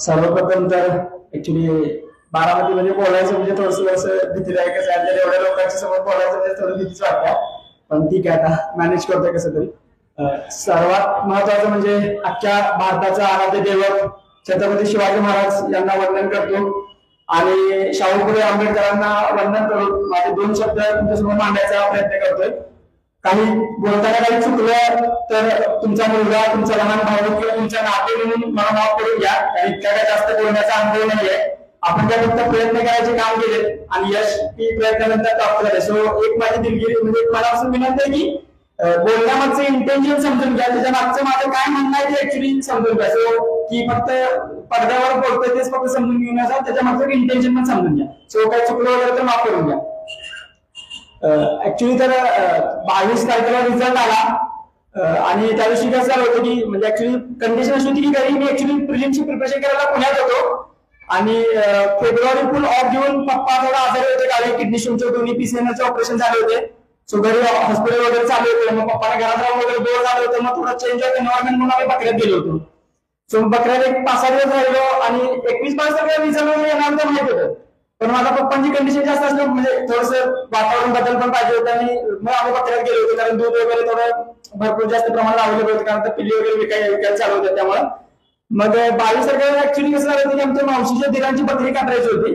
सर्वप्रथम तर ऍक्च्युली बारामती म्हणजे बोलायचं म्हणजे थोडस भीतीदायकच आहे. आणि एवढ्या लोकांच्या समोर बोलायचं म्हणजे थोडी भीतीच वाटते, पण ठीक आहे, आता मॅनेज करतोय कसं तरी. सर्वात महत्वाचं म्हणजे अख्ख्या भारताचा आराध्य दैवत छत्रपती शिवाजी महाराज यांना वंदन करतो आणि शाहू फुले आंबेडकरांना वंदन करून माझे 2 शब्द तुमच्यासमोर मांडायचा प्रयत्न करतोय. काही बोलताना काही चुकलं तर तुमचा मुलगा, तुमचा लहान भाऊ किंवा तुमच्या नाते म्हणून मला माफ करून घ्या. कारण इतक्या काय जास्त बोलण्याचा अनुभव नाहीये. आपण काय फक्त प्रयत्न करायचे काम केले आणि यश ही प्रयत्नानंतर प्राप्त झाले. सो एक माझी दिलगिरी म्हणजे मला असं विनंती आहे की बोलण्यामागचं इंटेन्शन समजून घ्या, त्याच्या मागचं माझं काय म्हणणं आहे ते ऍक्च्युली समजून घ्या. सो की फक्त पडद्यावर बोलतोय तेच फक्त समजून घेऊन नका, त्याच्या मागचं इंटेन्शन पण समजून घ्या. सो काय चुकलं वगैरे तर माफ करून घ्या. ऍक्च्युली तर 22 तारखेला रिझल्ट आला आणि त्या दिवशी कसं झालं होतं की म्हणजे ऍक्च्युली कंडिशन अशी होती की घरी मी ऍक्च्युली प्रिलिमची प्रिपरेशन करायला पुण्यात होतो आणि फेब्रुवारी फुल ऑफ घेऊन पप्पा थोडा आजारी होते, गावी किडनी स्टोनचे दोन्ही PCNचे ऑपरेशन झाले होते. सो घरी हॉस्पिटल वगैरे चालू होते. मग पप्पाने घरात राहून वगैरे बोर झालं होतं, मग थोडं चेंज ऑफ एन्व्हायरमेंट म्हणून आम्ही बकऱ्यात गेलो होतो. सो बकऱ्यात एक 5-6 दिवस राहिलो आणि 21-22 तारखेला रिझल्ट वगैरे येणार तर माहित होतं, पण माझ्या पप्पांची कंडिशन जास्त असलं म्हणजे थोडस वातावरण बदल पण पाहिजे होतं आणि मग आम्ही बकऱ्यात गेलो होतो. कारण दूध वगैरे थोडं भरपूर जास्त प्रमाणात अवेलेबल होतं, कारण पिल्ली वगैरे विकायला चालू होत्या. त्यामुळे मग 22 तारखेला ऍक्च्युली कसं झालं की आमच्या मावशीच्या दिरांची बकरी काढायची होती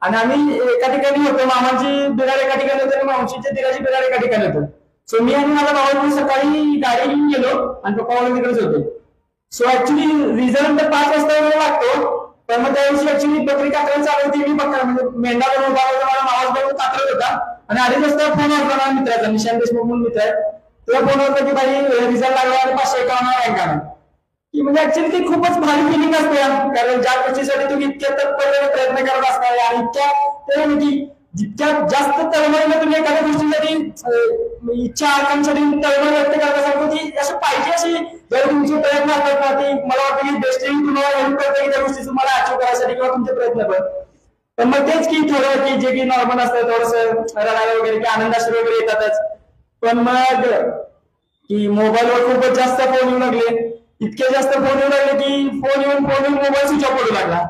आणि आम्ही एका ठिकाणी होतो. मामाची बिराड एका ठिकाणी होते आणि मावशीच्या दिराची बिराड एका ठिकाणी होतो. सो मी आणि माझा भाऊ सकाळी गाडी घेऊन गेलो आणि पप्पा वगैरे तिकडेच होते. सो ऍक्च्युली रिझल्ट 5 वाजता वगैरे लागतो, पण मग त्या दिवशी ऍक्च्युली बकरी कात्रायला चालू होती. मी बकरा म्हणजे मेंढा बनवून उभा होता, मला मावाज बनवून कात्रत होता आणि 2:30 वाजता फोन आला माझ्या मित्राचा, निशांत देशमुख म्हणून मित्र आहे. तेव्हा फोन होता की भाई रिझल्ट लागला आणि 551 रँक आला. की म्हणजे ऍक्च्युली ती खूपच भारी फिलिंग असते, कारण ज्या गोष्टीसाठी तुम्ही इतक्या तत्परतेने प्रयत्न करत असता आणि इतक्या जितक्या जास्त तळमळीने तुम्ही एखाद्या गोष्टीसाठी इच्छा आकांक्षासाठी तळमळ व्यक्त करत असाल ती असं पाहिजे अशी जर तुमचे प्रयत्न असतात ना, ती मला वाटतं की डेस्टिनी तुम्हाला हेल्प करते की त्या गोष्टी तुम्हाला अचीव करायसाठी किंवा तुमचे प्रयत्न पण मग तेच की थोडं की जे की नॉर्मल असतं थोडंसं रडायला वगैरे की आनंदाश्रू वगैरे येतातच. पण मग की मोबाईलवर खूपच जास्त फोन येऊ लागले, इतके जास्त फोन येऊ लागले की फोन येऊन मोबाईल स्विच ऑफ पडू लागला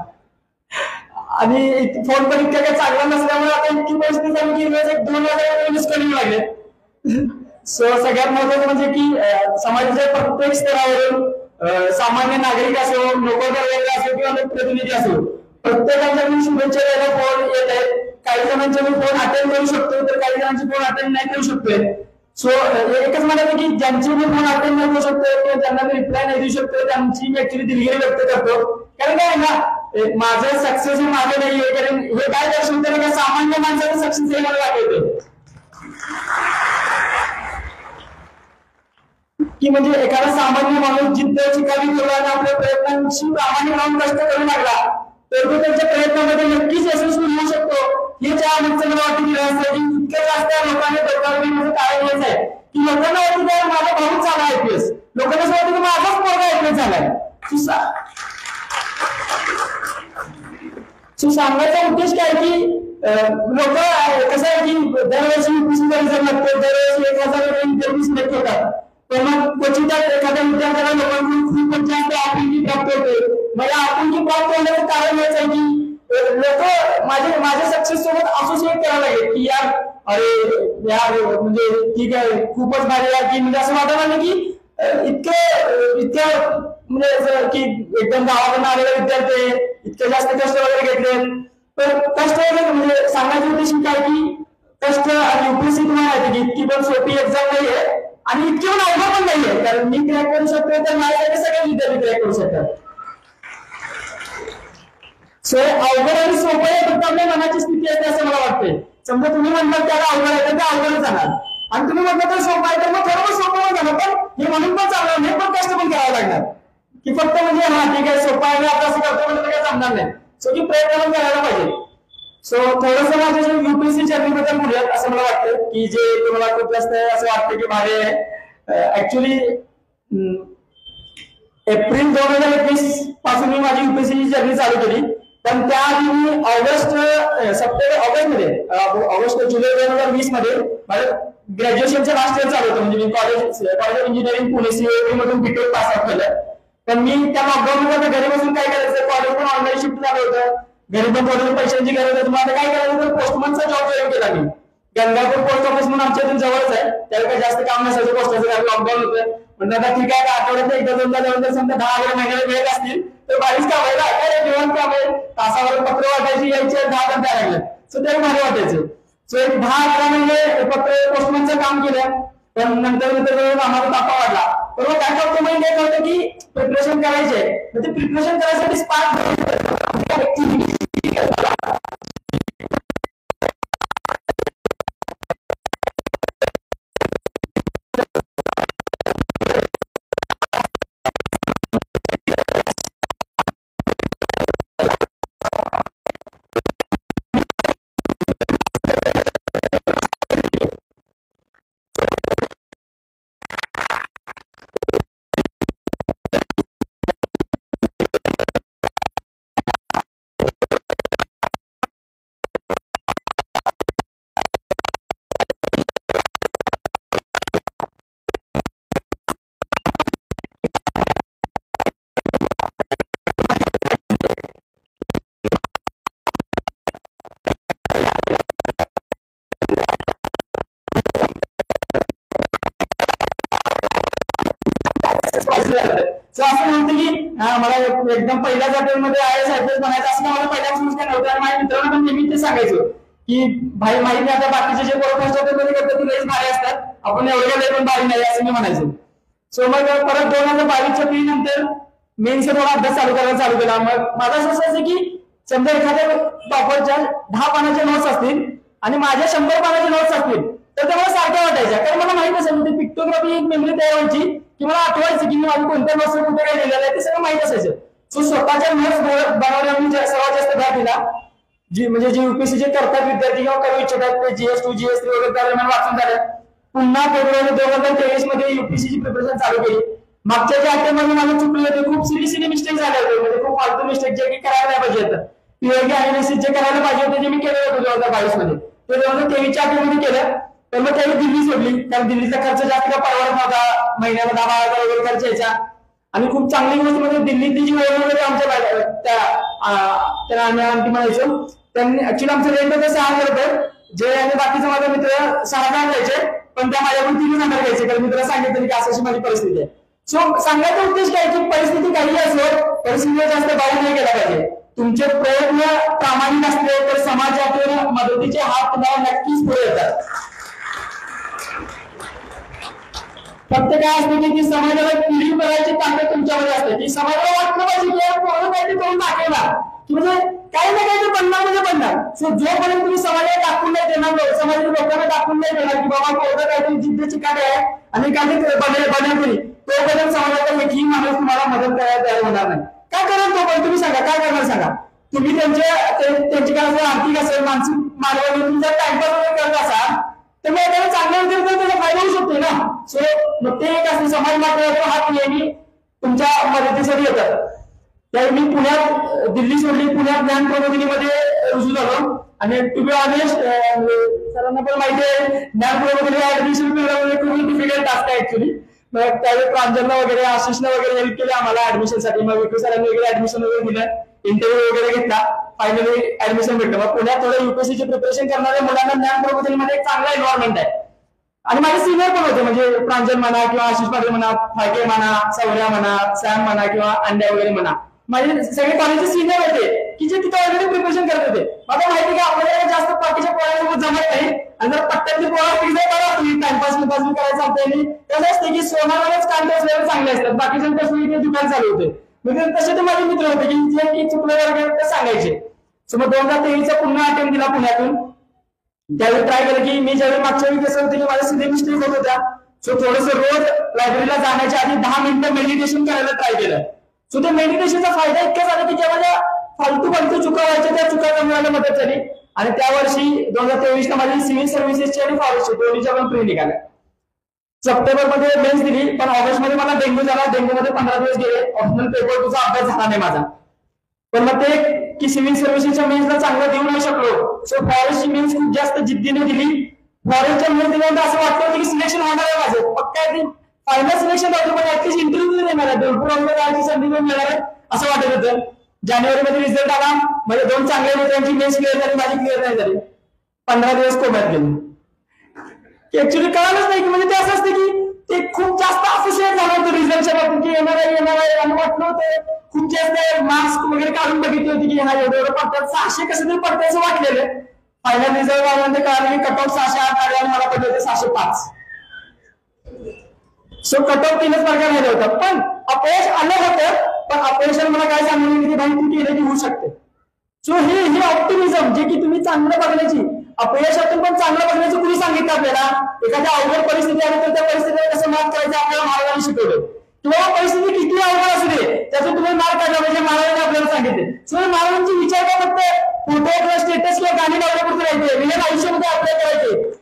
आणि फोन पण इतक्या काही चांगला नसल्यामुळे आता इतकी परिस्थिती झाली की रोज 1-2 मिस करून लागले. सो सगळ्यात महत्वाचं म्हणजे की समाजाच्या प्रत्येक स्तरावरून सामान्य नागरिक असो, नोकरदार वर्ग असो किंवा लोकप्रतिनिधी असो, प्रत्येकाच्या मी शुभेच्छा द्यायला फोन येत आहेत. काही जणांचे मी फोन अटेंड करू शकतो तर काही जणांचे फोन अटेंड नाही करू शकतोय. सो एकच म्हणायचं की ज्यांची मी फोन अटेंड नाही करू शकतो किंवा ज्यांना मी रिप्लाय नाही देऊ शकतो त्यांची मी ऍक्च्युली दिलगिरी व्यक्त करतो. कारण काय ना, माझं सक्सेस हे माझं नाहीये, कारण हे काय दर्शवतं का सामान्य माणसाचं सक्सेस हे मला दाखवते की म्हणजे एखादा सामान्य माणूस जिद्द चिकावी केला आणि आपल्या प्रयत्नांशी प्रामाणिक राहून कष्ट करू लागला तर तो त्यांच्या प्रयत्नामध्ये नक्कीच यशस्वी होऊ शकतो. हे मागचं मला वाटतं की इतक्या जास्त लोकांनी डोकावण्याचं कारण हेच आहे की लोकांना वाटतं की माझा भाऊ झाला IPS, लोकांना असं वाटतं की माझाच पोरगा IPS झालाय. सांगायचा उद्देश काय की लोक कसं आहे की दरवर्षी UPSCचा रिझल्ट लागतो, दरवर्षी 1000 इंटरव्ह्यू सिलेक्ट होतात, पण मग क्वचित एखाद्या विद्यार्थ्याला लोकांकडून खूपच जास्त आपुलकी प्राप्त होते. मला आपुलकी प्राप्त होण्याचं कारण हेच आहे की लोक माझ्या सक्सेस सोबत असोसिएट करायला लागले की यार अरे यार म्हणजे ठीक आहे खूपच भारी आहे की म्हणजे असं वाटायला लागलं की इतक्या म्हणजे की एकदम गावाकडून आलेले विद्यार्थी इतके जास्त कष्ट वगैरे घेतले. पण कष्ट वगैरे म्हणजे सांगायचं उद्देश काय की कष्ट आणि UPSC तुम्हाला माहिती की इतकी पण सोपी एक्झाम नाहीये आणि इतकी पण अवघड पण नाहीये, कारण मी क्रॅक करू शकतो तर माझ्यासाठी सगळे विद्यार्थी क्रॅक करू शकतात. सो अवघड आणि सोपं हे फक्त आपल्या मनाची स्थिती असते असं मला वाटतंय. समजा तुम्ही म्हणतात त्याला अवघड आहे तर ते अवघडच जाणार आणि तुम्ही म्हटलं तर सोपं आहे तर मग थोडं सोपं जाणार, पण हे म्हणून पण चालणार हे पण कष्ट पण करावं लागणार की फक्त म्हणजे हा ठीक आहे सोपं आहे आपण असं करतो म्हणजे काय जमणार नाही. सो की प्रयत्न पण करायला पाहिजे. सो थोडंसं माझ्या UPSC जर्नीबद्दल बोलूयात असं मला वाटतं की जे तुम्हाला खूप जास्त असं वाटतं की भारी आहे. ऍक्च्युली एप्रिल 2021 पासून मी माझी UPSC जर्नी चालू केली, पण त्याआधी मी जुलै 2020 मध्ये माझं ग्रॅज्युएशनचं लास्ट इयर चालू होतं. म्हणजे मी college of engineering Pune COET मधून BTech पास आउट केलं पण मी त्या लॉकडाऊन मध्ये घरी बसून काय करायचं, कॉलेज पण ऑनलाईन शिफ्ट झालं होतं, घरी पण थोडं पैशांची गरज होती, मला काय करायचं तर पोस्टमनचा जॉब जॉईन केला मी. गंगापूर पोस्ट ऑफिस म्हणून आमच्या इथून जवळच आहे, त्यावेळी काही जास्त काम नसायचं पोस्टाचं, कारण लॉकडाऊन होतं. म्हणलं आता ठीक आहे, आठवड्यात एकदा दोनदा जाऊन जर समजा 10,000 महिन्याला मिळत असतील तर 22 काम आहे, काय निवांत काम आहे. तासावर पत्र वाटायची, यायचे 10 तास द्यायला लागले, सो ते भारी वाटायचं. सो एक 10-11 महिने पत्र पोस्टमनचं काम केलं. पण नंतर आम्हाला तापा वाढला. पण मग काय करतो माहिती काय कळतं की प्रिपरेशन करायचे, ते प्रिपरेशन करायसाठी स्पार्क असं म्हणतं की मला एकदम पहिल्या जाटेमध्ये IAS IPS बनायचं असं मला पहिल्यापासूनच काय नव्हतं. आणि माझ्या मित्रांना पण नेहमी ते सांगायचो की भाई माहिती आता बाकीचे जे पोरं मध्ये करतात ते लईच भारी असतात, आपण एवढं लई पण भारी नाही असं मी म्हणायचो. सो मग परत 2022च्या पिढी नंतर मेन्सचा थोडा अभ्यास चालू केला. मग माझं असं असायचं की समजा एखाद्या टॉपरच्या 10 पानाच्या नोट्स असतील आणि माझ्या 100 पानाच्या नोट्स असतील तर ते मला सारख्या वाटायच्या, कारण मला माहित असेल ते पिक्टोग्राफी एक मेमरी तयार व्हायची की मला आठवायचं की मी माझी कोणत्या नोट्स कुठे काय लिहिलेलं आहे ते सगळं माहित असायचं. सो स्वतःच्या नोट्स बनवण्यावर मी सर्वात जास्त भर दिला. जी म्हणजे जे UPSC जे करतात विद्यार्थी किंवा करू इच्छितात ते GS2 GS3 वगैरे दरम्यान वाचून झालं. पुन्हा फेब्रुवारी 2023 मध्ये UPSC ची प्रिपरेशन चालू केली. मागच्या ज्या अटेम्प्ट मध्ये मला चुकले होते, खूप सिली मिस्टेक झाले होते, म्हणजे खूप फालतू मिस्टेक जे की करायला नाही पाहिजे होतं. POG अनालिसिस जे करायला पाहिजे होते जे मी केलं होतं 2022 मध्ये, ते 2023च्या अटेम्प्ट मध्ये केलं. तर मग त्यावेळी दिल्ली सोडली, कारण दिल्लीचा खर्च जास्त का परवडत नव्हता, महिन्याला 10,000 वगैरे खर्च यायचा. आणि खूप चांगली गोष्ट म्हणजे दिल्लीतली जी ओळख होती आमच्या त्या आम्ही म्हणायचो, त्यांनी ऍक्च्युली आमचं रेंट होतं 6,000 रुपये, जे आणि बाकीचे माझे मित्र 6,000 द्यायचे, पण त्या माझ्याकडून 3,000 घ्यायचे, कारण मित्राला सांगितलं की अशी माझी परिस्थिती आहे. सो सांगायचा उद्देश काय की परिस्थिती काही असो, परिस्थितीला जास्त बाहेर नाही गेला पाहिजे. तुमचे प्रयत्न प्रामाणिक असले तर समाजातून मदतीचे हात तुम्हाला नक्कीच पुढे येतात. फक्त काय असते की समाजाला पिढी करायची ताकद तुमच्यामध्ये असते, की समाजाला वाटलं पाहिजे की पोरं काहीतरी करून दाखवणार, म्हणजे काही ना काही बनणार म्हणजे बनणार. सो जोपर्यंत तुम्ही समाजाला दाखवून नाही देणार, समाजाच्या लोकांना दाखवून नाही देणार की बाबा पोरं काहीतरी जिद्दची काढ आहे आणि काहीतरी बनवतोय, तोपर्यंत समाजाचा एकही माणूस तुम्हाला मदत करायला तयार होणार नाही. काय करेल तो पण तुम्ही सांगा, काय करणार सांगा. तुम्ही त्यांची काय आर्थिक असेल, मानसिक मानवाने तुम्ही जर टाइमपास वगैरे करत असाल तर मग त्याला चांगल्या विद्यार्थी त्याचा फायदा होऊ शकतो ना. सो मग ते एक असं समाज माध्यमावर हात नेहमी तुमच्या मदतीसाठी येतात. त्यावेळी मी पुण्यात दिल्ली सोडली, पुण्यात ज्ञान प्रबोधिनीमध्ये रुजू झालो. आणि टू बी ऑनेस्ट सरांना पण माहिती आहे ज्ञान प्रबोधिनी ऍडमिशन मिळवणे खूप डिफिकल्ट टास्क आहे ऍक्च्युली. मग त्यावेळी प्रांजलला वगैरे आशिषला वगैरे हेल्प केली आम्हाला ऍडमिशनसाठी. मग विक्रू सरांनी वगैरे ऍडमिशन वगैरे दिलं, इंटरव्ह्यू वगैरे घेतला, फायनली ऍडमिशन भेटलं. मग पुण्यात थोडं UPSC ची प्रिपरेशन करणाऱ्या मुलांना ज्ञान प्रबोधिनीमध्ये एक चांगला एन्व्हायरमेंट आहे. आणि माझे सिनियर पण होते, म्हणजे प्रांजल म्हणा किंवा आशिष पाटील म्हणा, फायके म्हणा, सौर्या म्हणा, सॅम म्हणा किंवा अंड्या वगैरे म्हणा, माझे सगळे कॉलेजचे सिनियर होते की जे तिथे ऑलरेडी प्रिपरेशन करत होते. मला माहिती की आपल्याला जास्त बाकीच्या पोरांसोबत जमत नाही, आणि जर पट्ट्यातली पोरं बघा तुम्ही टाइमपास करायचं आपल्याला कसं असते की सोनावरच कांटे असल्यावर चांगले असतात, बाकीच्या कसं दुकान चालू होते. म्हणजे तसे ते माझे मित्र होते की जे चुकलं वगैरे ते सांगायचे. सो मग 2023चा पुन्हा अटेम्प्ट दिला पुण्यातून. त्यावेळी ट्राय केलं की मी ज्यावेळी मागच्या वेळी कसं होतं की माझ्या सिली मिस्टेक होत होत्या. सो थोडंसं रोज लायब्ररीला जाण्याच्या आधी 10 मिनिटं मेडिटेशन करायला ट्राय केलं. सो त्या मेडिटेशनचा फायदा इतका झाला की जेव्हा ज्या फालतू चुका व्हायच्या त्या चुका कमी मदत झाली. आणि त्या वर्षी 2023ला माझी सिव्हिल सर्व्हिसेसची आणि फॉरेस्टची दोन्हीच्या पण प्री निघाल्या. सप्टेंबर मध्ये मेन्स दिली, पण ऑगस्ट मध्ये मला डेंग्यू झाला. डेंग्यू मध्ये 15 दिवस गेले, ऑप्शनल पेपर तुझा अभ्यास झाला नाही माझा. पण मग ते की सिव्हिल सर्व्हिसेसच्या मेन्सला चांगलं देऊ नाही शकलो. सो फॉरेस्टची मेन्स खूप जास्त जिद्दीने दिली. फॉरेस्टच्या मेन्स दिल्यानंतर असं वाटतं की सिलेक्शन होणार आहे माझं, पक्का फायनल सिलेक्शन होतं पण ऍटलीस्ट इंटरव्ह्यू देणार आहे, भरपूर अंक जायची संधी मिळणार आहे असं वाटत होतं. जानेवारीमध्ये रिझल्ट आला, म्हणजे 2 चांगल्या मित्रांची मेन्स क्लिअर झाली, माझी क्लिअर नाही झाली. 15 दिवस कोम्यात गेले. ऍक्च्युली कळालंच नाही की म्हणजे ते असं असतं की ते खूप जास्त असोसिएट झालं होतं रिझल्टच्या बाबतीत की येणार आहे आणि वाटलं होतं खूप जास्त मार्क्स वगैरे काढून बघितली होती की हा एवढं पडतात 600 कसं तरी पडतं असं वाटलेलं. फायनल रिझल्ट आल्यानंतर कळालं की कट ऑफ 608 आले आणि मला पडले होते 605. सो कट ऑफ 3च मार्क राहिलं होतं, पण अपयश आलं होतं. पण अपयशाने मला काय सांगितलं की भाई तू केलं की होऊ शकते. सो हे ऑप्टिमिझम जे की तुम्ही चांगलं बघण्याची, अपयशातून पण चांगलं बघण्याचं कुणी सांगितलं आपल्याला? एखाद्या अवघड परिस्थिती आली तर त्या परिस्थितीला कसं मात करायचं आपल्याला महाराजांनी शिकवलं. किंवा परिस्थिती किती अवघड असू दे त्यातून तुम्ही मार्क काढला म्हणजे महाराजांनी आपल्याला सांगितले. सो महाराजांचे विचार काय फक्त फोटो किंवा स्टेटस किंवा गाणी लावण्यापुरते राहायचे, रिअल आयुष्यामध्ये अप्लाय करायचे.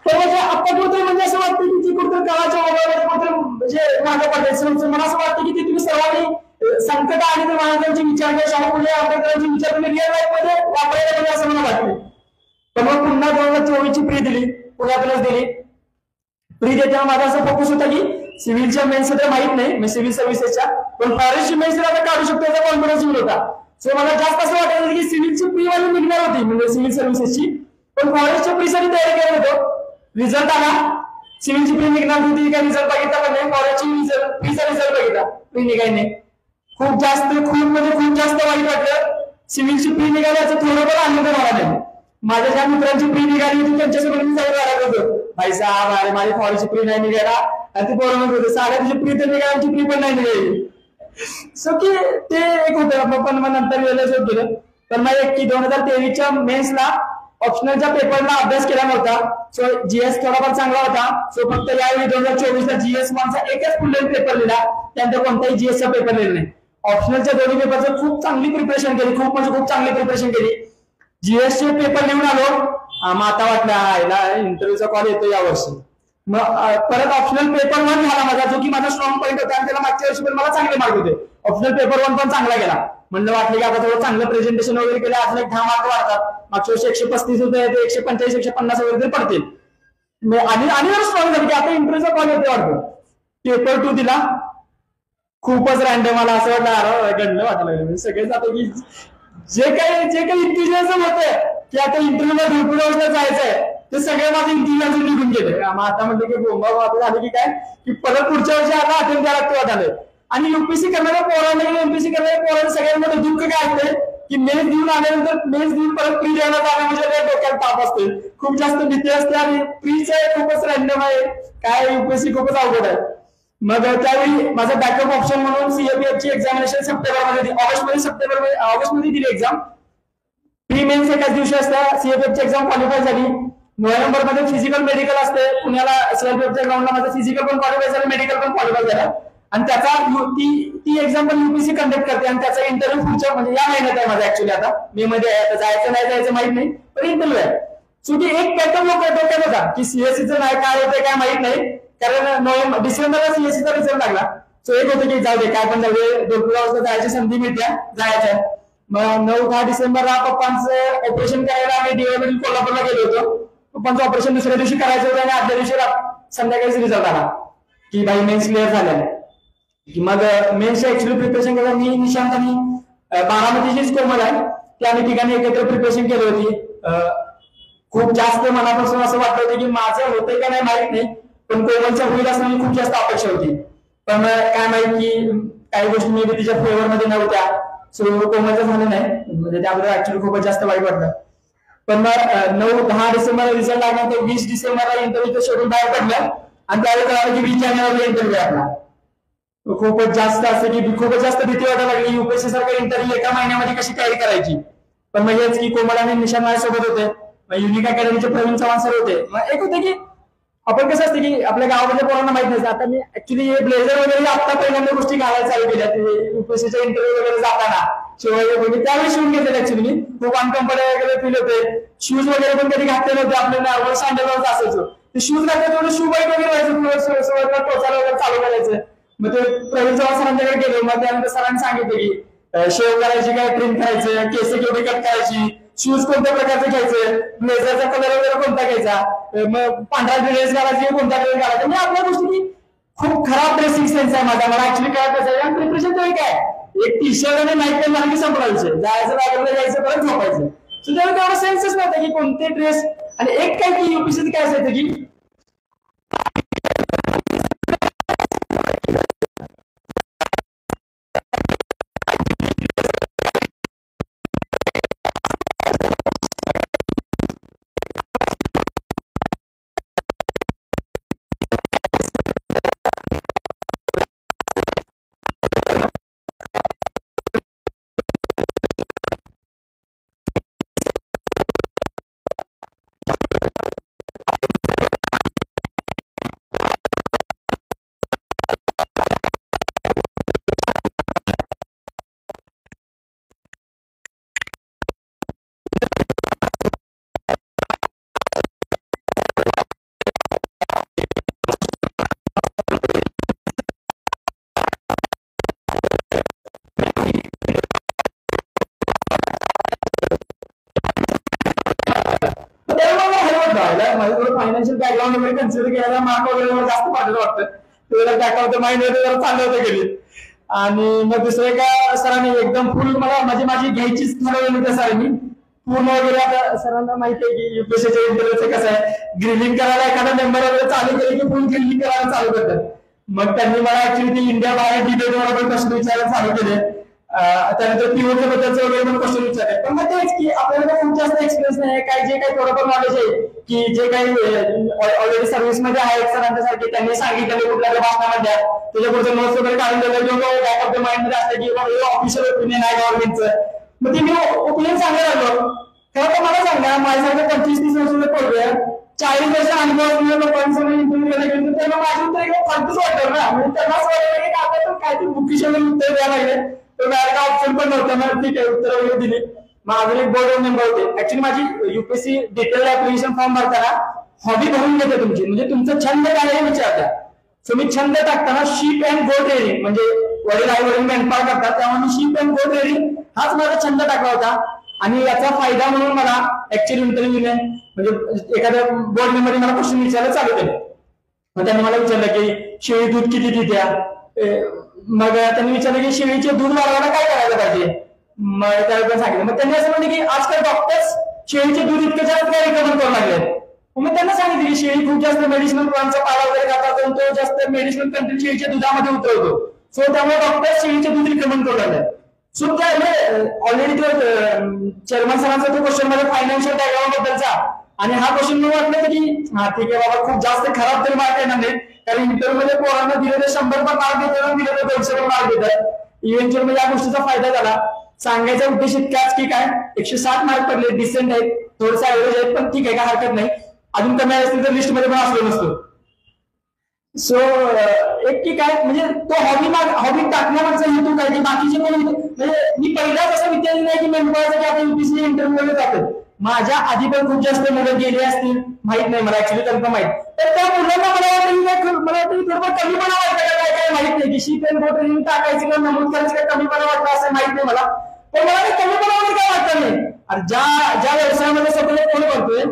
तर म्हणजे अपयश म्हणजे असं वाटतं की ती कुठं काळाच्या ओघामध्ये कुठं म्हणजे मागे पडायचं. मला असं वाटतं की ते तुम्ही सर्वांनी संकट आणि ते महाराजांचे विचार किंवा शाहू फुले आंबेडकरांचे विचार तुम्ही रिअल लाईफ मध्ये वापरायला पाहिजे असं मला वाटतं. तर मग पुन्हा 2024 ची प्री दिली, पुण्यातूनच दिली. प्री देताना माझा असं फोकस होता की सिव्हिलच्या मेन्स तर माहित नाही, मी सिव्हिल सर्व्हिसेसच्या, पण फॉरेस्टची मेन्स आता काढू शकतो याचा कॉन्फिडन्स होता. सो मला जास्त असं वाटायचं की सिव्हिलची प्री वाली निघणार होती म्हणजे सिव्हिल सर्व्हिसेसची, पण फॉरेस्टच्या प्रीसाठी तयारी करत होतो. रिझल्ट आला, सिव्हिलची प्री निघणार होती, काय रिझल्ट बघितला पण नाही. फॉरेस्टची प्रीचा रिझल्ट बघितला, प्री निघाय नाही. खूप जास्त वाईट वाटलं. सिव्हिलची प्री निघाल्याचं थोडं पण आनंद मला नाही. माझ्या ज्या मित्रांची प्री निघाली होती त्यांच्यासोबत मी जाऊन राहत होतो, भाई साहेब अरे माझी फॉरेस्टची प्री नाही निघाला आणि ते पोरं म्हणत होते साड्या तुझी प्री तर निघाली, आमची प्री पण नाही निघाली. सो की ते एक होतं. पण मग नंतर रिअलाइज होत गेलं. तर मग की 2023च्या मेन्सला ऑप्शनलच्या पेपरला अभ्यास केला नव्हता. सो जीएस थोडाफार चांगला होता. सो फक्त यावेळी 2024ला जीएस 1चा एकच फुल लेंथ पेपर लिहिला, त्यानंतर कोणताही जीएसचा पेपर लिहिला नाही. ऑप्शनलच्या दोन्ही पेपरचं खूप चांगली प्रिपरेशन केली, खूप चांगली प्रिपरेशन केली. जीएसचे पेपर लिहून आलो, मग आता वाटलं याला इंटरव्ह्यूचा कॉल येतो यावर्षी. मग परत ऑप्शनल पेपर 1 झाला माझा, जो की माझा स्ट्रॉंग पॉईंट होता आणि त्याला मागच्या वर्षी पण मला चांगले मार्क होते. ऑप्शनल पेपर 1 पण चांगला गेला. म्हणलं वाटलं की आता थोडं चांगलं प्रेझेंटेशन वगैरे केलं, अजून एक 10 मार्क वाढतात. मागच्या वर्षी 135 होते, 145 150 वगैरे पडतील. आणि जर स्ट्रॉंग झाली की आता इंटरव्ह्यूचा कॉल येते वाटतं. पेपर 2 दिला, खूपच रॅन्डम. मला असं वाटलं गणलं वाटायला लागलं सगळेच आता की जे काही इंटेलिजन्स होतं की आता इंटरव्ह्यूला भरपूर जायचंय ते सगळे माझे इंटेलिजन्स निघून गेले. आता म्हणलं की बोंबा झाली की काय की परत पुढच्या वर्षी आता अटेम्प्ट द्यायला लागते वाटायला. आणि युपीएससी करणाऱ्या पोरांना एमपीएससी करणाऱ्या पोरांना सगळ्यांमध्ये दुःख काय असते की मेन्स देऊन आल्यानंतर मेन्स देऊन परत प्री द्यायला जाणं म्हणजे डोक्यात ताप असते, खूप जास्त भीती असते आणि प्रीचं खूपच रॅन्डम आहे, काय युपीएससी खूपच अवघड आहे. मग त्यावेळी माझा बॅकअप ऑप्शन म्हणून सीएपीएफची एक्झामिनेशन ऑगस्टमध्ये दिली एक्झाम. प्री मेन्स एकाच दिवशी असतात. सीएपीएफची एक्झाम क्वालिफाय झाली. नोव्हेंबरमध्ये फिजिकल मेडिकल असते पुण्याला. सीएपीएफच्या ग्राउंडला माझं फिजिकल पण क्वालिफाय झालं, मेडिकल पण क्वालिफाय झालं. आणि त्याचा ती एक्झाम पण युपीएससी कंडक्ट करते आणि त्याचा इंटरव्ह्यू पुढच्या म्हणजे या महिन्यात आहे माझा. ऍक्च्युली आता मे मध्ये आहे, जायचं नाही जायचं माहित नाही, पण इंटरव्ह्यू आहे. सो की एक पॅटर्न डोक्यात होता की सीएससीचं नाही काय होतं काय माहित नाही, कारण डिसेंबरला सीएससीचा रिझल्ट लागला. सो एक होतं की जाऊ दे काय पण जाऊ दे, भरपूर जायची संधी मिळते, जायचं. मग 9-10 डिसेंबरला पप्पांचं ऑपरेशन करायला आम्ही डीवायमध्ये कोल्हापूरला गेलो होतो. पप्पांचं ऑपरेशन दुसऱ्या दिवशी करायचं होतं आणि आदल्या दिवशी संध्याकाळीच रिझल्ट आला की बाई मेन्स क्लिअर झालेला. मग मेन्सचे ऍक्च्युअली प्रिपरेशन केलं मी, निशांत आणि बारामतीचीच कोमल आहे, की आम्ही ठिकाणी एकत्र प्रिपरेशन केली होती. खूप जास्त मनापासून असं वाटलं होतं की माझं होतंय का नाही माहित नाही, पण कोमलचं होईल असं मी खूप जास्त अपेक्षा होती. पण काय माहित की काही गोष्टी मी तिच्या फेवर मध्ये नव्हत्या. सो कोमलचं झालं नाही, म्हणजे त्याबद्दल ऍक्च्युअली खूपच जास्त वाईट वाटलं. पण मग 9-10 डिसेंबरला रिझल्ट लागला, 20 डिसेंबरला इंटरव्ह्यूचं शेड्यूल बाहेर पडलं आणि त्यावेळी कळालं की 20 जानेवारीला इंटरव्ह्यू आहे आपला. खूपच जास्त असं की खूपच जास्त भीती वाटायला लागली. युपीएससी सारखा इंटरव्ह्यू एका महिन्यामध्ये कशी तयारी करायची. पण मग हेच की कोमल आणि निशांत माझ्यासोबत होते, युनिक अकॅडमीचे प्रवीण चव्हाण सर होते. मग एक होते की आपण कसं असतं की आपल्या गावामध्ये पोरांना माहित नसतं. आता मी ऍक्च्युली हे ब्लेझर वगैरे आता पहिल्यांदा गोष्टी घालायला चालू केल्या युपीएससीच्या इंटरव्ह्यू वगैरे जाताना. शिवाय त्यावेळी शिवून घेतले ऍक्च्युली मी, खूप अनकम्फर्टेबल वगैरे फील होते. शूज वगैरे पण कधी घातले नव्हते, आपल्याला सँडलवरच असायचो. ते शूज घातले थोडं शू बाईक वगैरे व्हायचं, टोचायला वगैरे चालू करायचं. मग ते प्रवीण चव्हाण सरांच्याकडे गेलो. मग त्यानंतर सरांनी सांगितलं की शेव करायची काय, ट्रिम करायचं, केस केवढी कट करायची, शूज कोणत्या प्रकारचे घ्यायचे, ब्लेझरचा कलर वगैरे कोणता घ्यायचा. मग पांढरा ड्रेस घालायचे कोणता ड्रेस घालायचा, म्हणजे आपल्या गोष्टी खूप खराब ड्रेसिंग सेन्स आहे माझा. मला ऍक्च्युली काय करायचं आणि प्रिपरेशन तरी काय एक टी शर्ट आणि नाईट पॅन्ट घालून संपवायचं, जायचं बागेला जायचं परत झोपायचं. सो त्यामुळे तेवढा सेन्सच नव्हता की कोणते ड्रेस. आणि एक काय की युपीसी काय असायचं की फायनान्शियल बॅकग्राऊंड वगैरे कन्सिडर केल्याला मार्क वगैरे मला जास्त पाठवलं वाटतं. तुला बॅकग्राऊंड माइंड वगैरे जरा चांगलं होतं गेली. आणि मग दुसरं एका सरांनी एकदम फुल मला माझी घ्यायचीच ठरवलेली त्या सरांनी पूर्ण वगैरे. आता सरांना माहिती आहे की युपीएससीच्या इंटरव्ह्यूचं कसं आहे, ग्रिलिंग करायला एखादा मेंबर वगैरे चालू केले की फुल ग्रिलिंग करायला चालू करतात. मग त्यांनी मला ऍक्च्युली इंडिया बाहेर डिबेट वर प्रश्न विचारायला चालू केले. त्यानंतर पीओच्या बद्दलचे वगैरे पण क्वेश्चन विचारले. पण मग तेच की आपल्याला खूप जास्त एक्सपिरियन्स नाही, काय जे काही थोडंफार नॉलेज आहे की जे काही ऑलरेडी सर्व्हिस मध्ये आहेत सरांच्या सारखे त्यांनी सांगितलेले कुठल्या भाषणामध्ये त्याच्या पुढचं नोट्स वगैरे काढून दिलं किंवा बॅक ऑफ द माइंड मध्ये असतं की ऑफिशियल ओपिनियन आहे गव्हर्नमेंटचं. मग ते मी ओपिनियन सांगायला लागलो. खरं तर मला सांगा माझ्यासारखं 25-30 वर्षाचं पोरगं 40 वर्ष अनुभव असलेल्या लोकांसमोर इंटरव्ह्यू केला गेलं तर माझी उत्तर एकदम फालतूच वाटतं ना. म्हणजे त्यांनाच वाटलं की आता काहीतरी बुकिश उत्तर द्यायला लागले. तो डायरेक्ट ऑप्शन पण नव्हता ना, ठीक आहे उत्तर वगैरे दिली. मग अजून एक बोर्ड मेंबर होते. ऍक्च्युली माझी युपीएससी डिटेल ऍप्लिकेशन फॉर्म भरताना हॉबी भरून घेते तुमची, म्हणजे तुमचं छंद काय हे विचारता. सो मी छंद टाकताना शीप अँड गोट रेडिंग, म्हणजे वडील आई वडील मेंढपाळ करतात त्यामुळे मी शीप अँड गोट रेडिंग हाच माझा छंद टाकला होता. आणि याचा फायदा म्हणून मला ऍक्च्युअली इंटरव्ह्यूने म्हणजे एखाद्या बोर्ड मेंबरने मला क्वेश्चन विचारायला चालू केले. मग त्यांनी मला विचारलं की शेळी दूध किती देत्या. मग त्यांनी विचारलं की शेळीचे दूध वाढवायला काय करायला पाहिजे. मग त्याला पण सांगितलं. मग त्यांनी असं म्हणलं की आजकाल डॉक्टर्स शेळीचे दूध इतकं जास्त काय रिकमेंड करू लागले. मग त्यांना सांगितलं की शेळी खूप जास्त मेडिसिनल प्लांटचा पाला वगैरे खातात, तो जास्त मेडिसिनल कंटेंट शेळीच्या दुधामध्ये उतरवतो. सो त्यामुळे डॉक्टर्स शेळीचे दूध रिकमेंड करू लागले. सो ऑलरेडी तो चेअरमन सरांचा तो क्वेश्चन मध्ये फायनान्शियल बॅकग्राऊंड बद्दलचा आणि हा क्वेश्चन मला वाटलं की हा ठीक आहे बाबा खूप जास्त खराब तरी मार्क येणार नाही, कारण इंटरव्ह्यू मध्ये पोरांना दिले तर 100 पण मार्क देतात, दिले तर 200 पण मार्क देतात. इव्हेंच्युअल मध्ये या गोष्टीचा फायदा झाला. सांगायचा उद्देश इतकाच की काय 160 मार्क पडले, डिसेंट आहेत, थोडंसं ऍव्हरेज आहेत, पण ठीक आहे काय हरकत नाही. अजून कमी असतील तर लिस्ट मध्ये पण असलो नसतो. सो एक की काय म्हणजे तो हॉबी टाकण्यामागचा हेतू काय की बाकीचे कोण म्हणजे मी पहिलाच असा विद्यार्थी नाही की मेंबरचा की आपण युपीएससी इंटरव्ह्यू मध्ये जातो. माझ्या आधी पण खूप जास्त मुलं गेले असतील, माहित नाही मला ऍक्च्युली कन्फर्म माहित. तर त्या मुलांना मला वाटतं थोडं कमीपणा वाटतं काय काय माहित नाही की शीप अँड गोट रेडिंग टाकायची किंवा नमूद करायचं काय कमीपणा वाटतं असं माहित नाही मला. पण मला काही कमीपणा वगैरे काय वाटतं नाही. आणि ज्या व्यवसायामध्ये सगळे कोण करतोय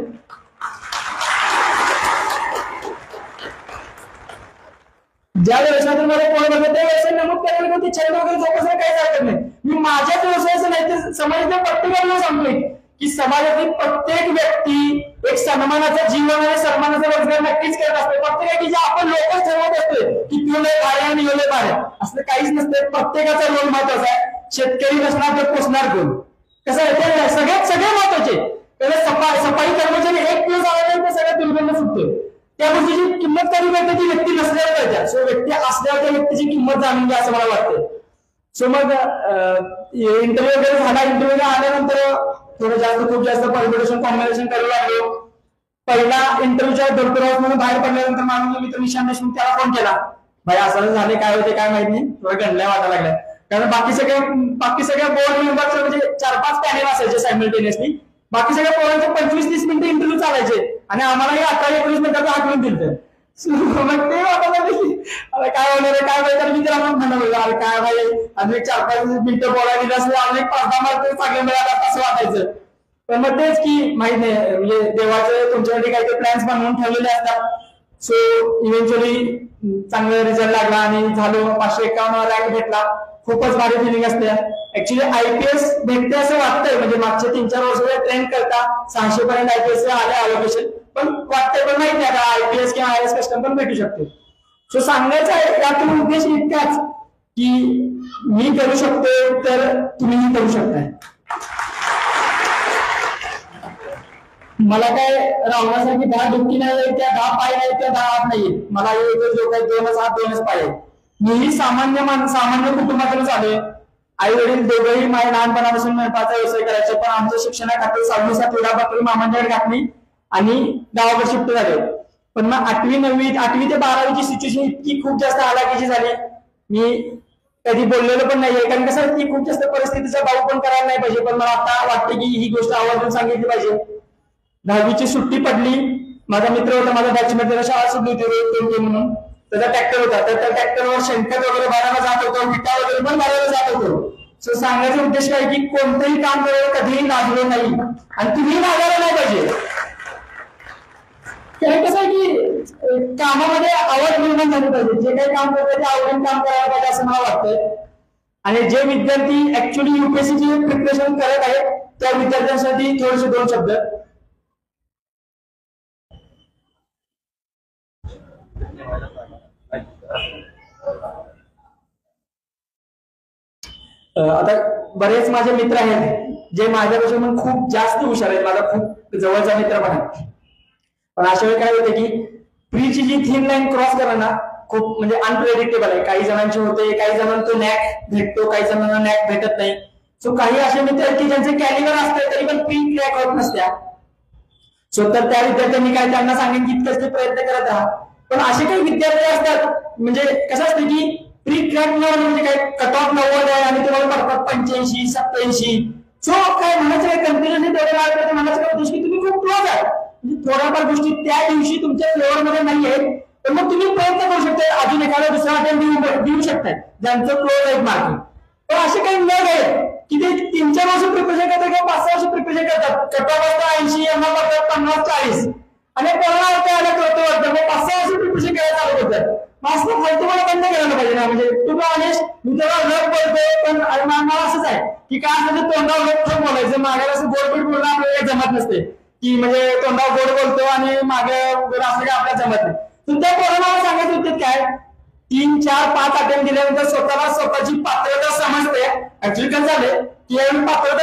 ज्या व्यवसायातून मला कोण बघत त्या व्यवसाय नमूद करायला ते छंद वगैरे जोपासणं काहीच हरकत नाही. मी माझ्याच व्यवसायाचं नाही तर समाजातल्या प्रत्येकाला सांगतोय की समाजातील प्रत्येक व्यक्ती एक सन्मानाचा जीवन आणि सन्मानाचा रोजगार नक्कीच करत असते. प्रत्येकाची जे आपण लोकच ठरवत असतोय की तू लय भाडे आणि यो लय भाडे असं काहीच नसतं. प्रत्येकाचा रोल महत्वाचा आहे. शेतकरी नसणार तर पोचणार कोण, कसं आहे ते सगळे महत्वाचे. सफाई कर्मचारी एक दिवस आल्यानंतर सगळ्या दुर्गंध सुटतोय. त्या गोष्टीची किंमत कधी मिळते ती व्यक्ती नसल्यावर पाहिजे. सो व्यक्ती असल्यावर त्या व्यक्तीची किंमत जाणून घ्या असं मला वाटतं. सो मग इंटरव्ह्यू वगैरे झाला. इंटरव्ह्यूला आल्यानंतर थोडं खूप जास्त परमिटेशन कॉम्बिनेशन करायला लागलो. पहिला इंटरव्ह्यूच्या डॉक्टर म्हणून बाहेर पडल्यानंतर माझा मित्र निशांत देशमुख त्याला फोन केला, भाई असं झाले काय होते काय माहित नाही, थोडं गणल्या वाटायला लागल्या. कारण बाकी सगळ्या बोर्ड मेंबरचे म्हणजे 4-5 पॅनेल असायचे सायमल्टेनियसली. बाकी सगळ्या पोरांचे 25-30 मिनिटं इंटरव्ह्यू चालायचे आणि आम्हाला 18-19 मिनिटाचं आठवण दिलं. मग ते वाटायला की अरे काय होणार आहे काय माहिती. मी त्याला म्हणाल अरे काय भाई अजून 4-5 मिनिटं बोलायला दिलं असलं अजून 5-10 मार्क चांगले मिळाला असं वाटायचं. पण मग तेच की माहित नाही, म्हणजे देवाचे तुमच्यासाठी काही प्लॅन्स बनवून ठेवलेले असतात. सो इव्हेंच्युअली चांगला रिझल्ट लागला आणि झालो 551 रँक भेटला. खूपच भारी फिलिंग असते. ऍक्च्युली आयपीएस भेटते असं वाटतंय, म्हणजे मागच्या 3-4 वर्ष ट्रेंड करता 600 पर्यंत आयपीएस आले अलोकेशन, पण वाटतंय पण माहित नाही आता आयपीएस किंवा आयएस कस्टम पण भेटू शकते. सो सांगायचं आहे यातून उद्देश इतकाच की मी करू शकतो तर तुम्हीही करू शकताय. मला काय रावणासारखी 10 डुबकी नाही, त्या 10 पाय नाही, त्या 10 हात नाहीये. मला एकच लोक आहेत, 2च हात 2च पाय आहेत. मीही सामान्य कुटुंबातूनच आलोय. आई वडील दोघंही माझ्या लहानपणापासून मेंढपाळाचा व्यवसाय करायचे, पण आमच्या शिक्षणाखाली 6वी-7वी वेळापत्र मामांच्याकडे घातली आणि गावाकडे शिफ्ट झाले. पण मग 8वी ते 12वीची सिच्युएशन इतकी खूप जास्त हालाकीची झाली, मी कधी बोललेलो पण नाहीये. कारण कसं ती खूप जास्त परिस्थितीचा भाऊ पण करायला नाही पाहिजे, पण मला आता वाटते की ही गोष्ट आवर्जून सांगितली पाहिजे. 10वीची सुट्टी पडली, माझा मित्र होता, माझा बॅचमेट, त्याला शाळा सुटली होती म्हणून, त्याचा ट्रॅक्टर होता, तर त्या ट्रॅक्टरवर शेणखत वगैरे भरायला जात होतो, विटा वगैरे पण भरायला जात होतो. सो सांगायचा उद्देश काय की कोणतंही काम करायला कधीही लाजलो नाही आणि तुम्ही लाजायला नाही पाहिजे. कसं आहे की कामामध्ये आवड निर्माण झाली पाहिजे. जे काही काम करतात ते आवडीने काम करायला पाहिजे असं मला वाटतंय. आणि जे विद्यार्थी ऍक्च्युली युपीएससीची प्रिपरेशन करत आहेत त्या विद्यार्थ्यांसाठी थोडेसे 2 शब्द. आता बरेच माझे मित्र आहेत जे माझ्यापेक्षा पण खूप जास्त हुशार आहेत, माझा खूप जवळचा मित्र पण आहे. पण अशा वेळी काय होते की प्रीची जी थिन लाईन क्रॉस करणं ना खूप म्हणजे अनप्रेडिक्टेबल आहे. काही जणांचे होते, काही जणांना तो नॅक भेटतो, काही जणांना नॅक भेटत नाही. सो काही असे मित्र आहेत की ज्यांचे कॅलिबर असते तरी पण प्री क्रॅक होत नसत्या. सो तर त्या विद्यार्थ्यांनी काय त्यांना सांगेन की इतकंच ते प्रयत्न करत राहा. पण असे काही विद्यार्थी असतात, म्हणजे कसं असतं की प्री क्रॅक म्हणजे काय कट ऑफ 90 आहे आणि तुम्हाला पडतात 85-87. सो काय म्हणायचं कंटिन्युअसली तेवढे मार्क करते, म्हणायचं काय उद्देश की तुम्ही खूप क्लोज आहे. म्हणजे थोड्याफार गोष्टी त्या दिवशी तुमच्या फ्लेवर मध्ये नाही आहेत, पण मग तुम्ही प्रयत्न करू शकता, अजून एखादा दुसरा अटेम्प्ट देऊ शकताय ज्यांचं क्लोज आहेत मार्किंग. पण असे काही लोक आहेत की ते 3-4 वर्ष प्रिपरेशन करतात किंवा 5-6 वर्ष प्रिपरेशन करतात, कट ऑफ असता 80, यांना पडतात 50-40 आणि कोणाला त्याला कळतो वाटतं 5-6 वर्ष प्रिपरेशन करायला चालू करतात. मास्टर फालतू मला बंद करायला पाहिजे ना. म्हणजे तू ऑनेस्ट मी तेव्हा रग बोलतोय, पण मला असंच आहे की काय असं तोंडावर ठोक बोलायचं, मागायला असं गोडपीठ बोलणं आपल्याला जमत नसते की म्हणजे तोंडावर गोड बोलतो आणि मागे असं काय आपल्याला जमत नाही. तुमच्या कोणाला सांगायचं होते काय 3-4-5 अटेम्प्ट दिल्यानंतर स्वतःची पात्रता समजते. ऍक्च्युली काय झालंय की पात्रता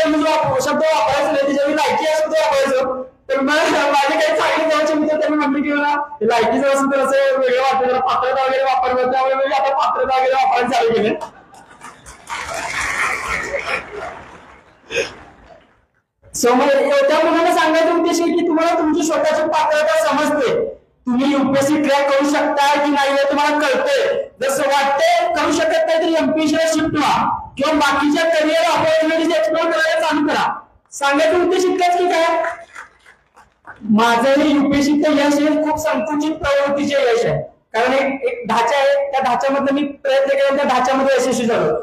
शब्द वापरायचं नाही, त्याच्या लायकी शब्द वापरायचो. तर माझे काही चांगले जवळचे मित्र त्यांनी म्हटलं की मला लायकीचं असं तर असं वेगळं वाटतं, पात्रता वगैरे वापरलं, त्यामुळे मी आता पात्रता वगैरे वापरायला चालू केले. सो मग त्या मुलांना सांगायचा उद्देश आहे की तुम्हाला तुमची स्वतःची पात्रता समजते, तुम्ही युपीएससी क्रॅक करू शकता की नाही हे तुम्हाला कळतंय. जसं वाटतंय करू शकत नाही तर एमपीएससीला शिफ्ट व्हा किंवा बाकीच्या करिअर ऑपॉर्च्युनिटीज एक्सप्लोर करायला चालू करा. सांगायचा उद्देश इतकाच की काय माझं हे युपीएससीचं यश हे खूप संकुचित प्रवृत्तीचे यश आहे. कारण एक ढाचा आहे, त्या ढाच्यामधलं मी प्रयत्न केला, त्या ढाच्यामध्ये यशस्वी झालो.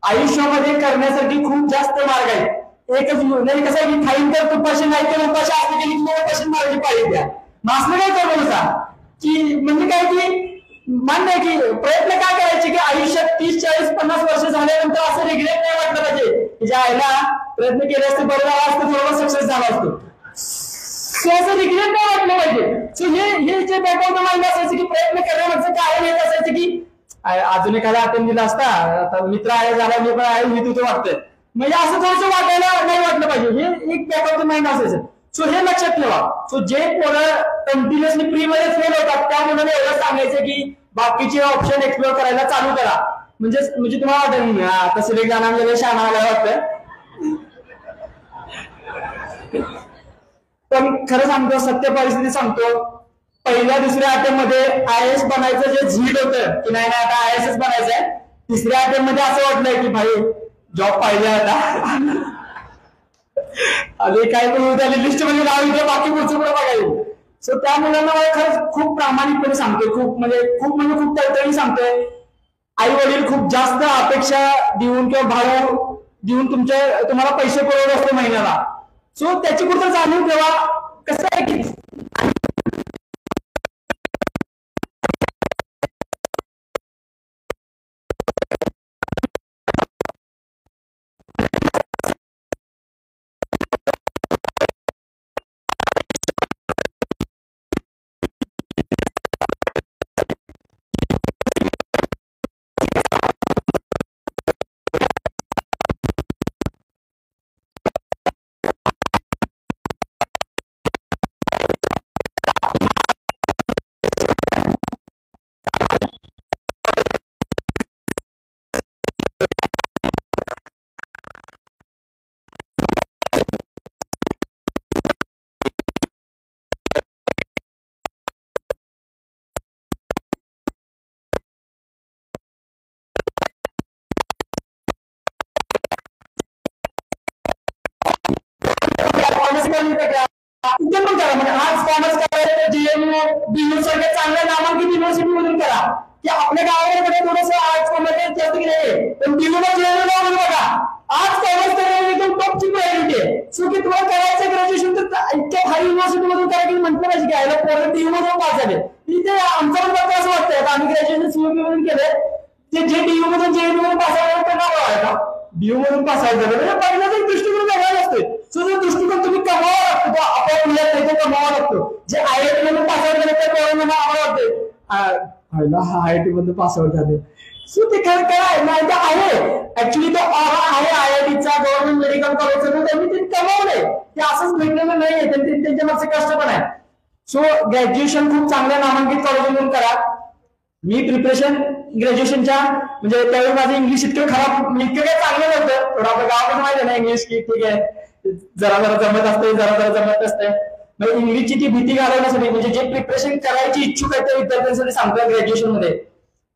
आयुष्यामध्ये करण्यासाठी खूप जास्त मार्ग आहेत. एकच नाही कसं आहे की खाईन तर तुपाशी नाही तर उपाशी असं केली की उपाशी मारायची पाहिजे द्या. मासलं काय करू नका की म्हणजे काय की मान्य की प्रयत्न काय करायचे की आयुष्यात 30-40-50 वर्ष झाल्यानंतर असं रिग्रेट नाही वाटलं पाहिजे की ज्या आईला प्रयत्न केले असते बरोबर असतं थोडं सक्सेस झाला असतो. सो असं रिग्रेट नाही वाटलं पाहिजे. सो हे जे बॅकग्राऊंड माइंड असायचं की प्रयत्न करण्याचं कारण येत असायचं की अजून एखादा अटेम्प्ट दिला असता, आता मित्र आहे झाला मी पण आहे मी तुझं वाटतंय, म्हणजे असं थोडंसं वाटायला नाही वाटलं पाहिजे. हे एक बॅकग्राऊंड माइंड असायचं. सो हे लक्षात ठेवा. सो जे पोरं कंटिन्युअसली प्री मध्ये फेल होतात त्या मुलांना एवढं सांगायचं की बाकीचे ऑप्शन एक्सप्लोर करायला चालू करा. म्हणजे तुम्हाला वाटेल आता सिलेक्ट जाणार शाळा आला वाटतं. पण खरं सांगतो, सत्य परिस्थिती सांगतो, पहिल्या दुसऱ्या अटेम्प्ट मध्ये आयएएस बनायचं जे झीट होतं की नाही आता आयएएस बनायचंय, तिसऱ्या अटेम्प्ट मध्ये असं वाटलंय की भाई जॉब पाहिजे आता आणि काय पण लिस्ट मध्ये नाव इथे बाकी पुढचं पुढे बघायला. सो त्या मुलांना मला खरंच खूप प्रामाणिकपणे सांगतोय, खूप तळतळी सांगतोय. आई वडील खूप जास्त अपेक्षा देऊन किंवा भाडं देऊन तुम्हाला पैसे पुरवत असतो महिन्याला. सो त्याची कुठं जाणीव ठेवा. कसं आहे की कुठे पण करा. म्हणजे आज कॉमर्स करायचं जेएनयू बीयू सारख्या चांगल्या नामांकित युनिव्हर्सिटी मधून करा. की आपल्या गावामध्ये थोडस आर्ट्स कॉमर्स जास्त की नाही, पण बीयूला जेएनयू म्हणून बघा. आज कॉमर्स करायला एकदम टॉपची प्रायोरिटी आहे. सो की तुम्हाला करायचं ग्रॅज्युएशन तर इतक्या हाय युनिव्हर्सिटी मधून करा की म्हटलं पाहिजे की यायला पोरं बीयू मधून पास झाले. इथे आमचं पण फक्त असं वाटतंय आम्ही ग्रॅज्युएशन सीयूबी मधून केलंय, ते जे बीयू मधून जेएनयू मधून पास झाले त्यांना आहे का बीयू मधून पास झाले. म्हणजे पहिल्याचा एक दृष्टिकोन वेगळा असतोय. सो जो दृष्टिकोन तुम्ही कमावा लागतो तो आपोआप मिळत नाही, तो कमावा लागतो. जे आयआयटी मधून पास आउट झाले त्या पोरांना आम्हाला वाटते आयआयटी मधून पास आउट झाले. सो ते खरं काय नाही ते आहे ऍक्च्युली तो आहे आयआयटीचा गव्हर्नमेंट मेडिकल कॉलेजचा, त्यांनी ते कमावलंय. ते असंच भेटलेलं नाहीये, त्यांच्या मागचे कष्ट पण आहे. सो ग्रॅज्युएशन खूप चांगल्या नामांकित कॉलेजमधून करा. मी प्रिपरेशन ग्रॅज्युएशनच्या म्हणजे त्यावेळी माझं इंग्लिश इतकं खराब इतकं काय चांगलं नव्हतं. थोडं आपल्या गावाकडे माहिती आहे ना इंग्लिश की ठीक आहे जरा जरा जमत असते जरा जरा जमत असते. मग इंग्लिशची ती भीती घालवण्यासाठी म्हणजे जे प्रिपरेशन करायची इच्छुक आहे त्या विद्यार्थ्यांसाठी सांगतो ग्रॅज्युएशन मध्ये.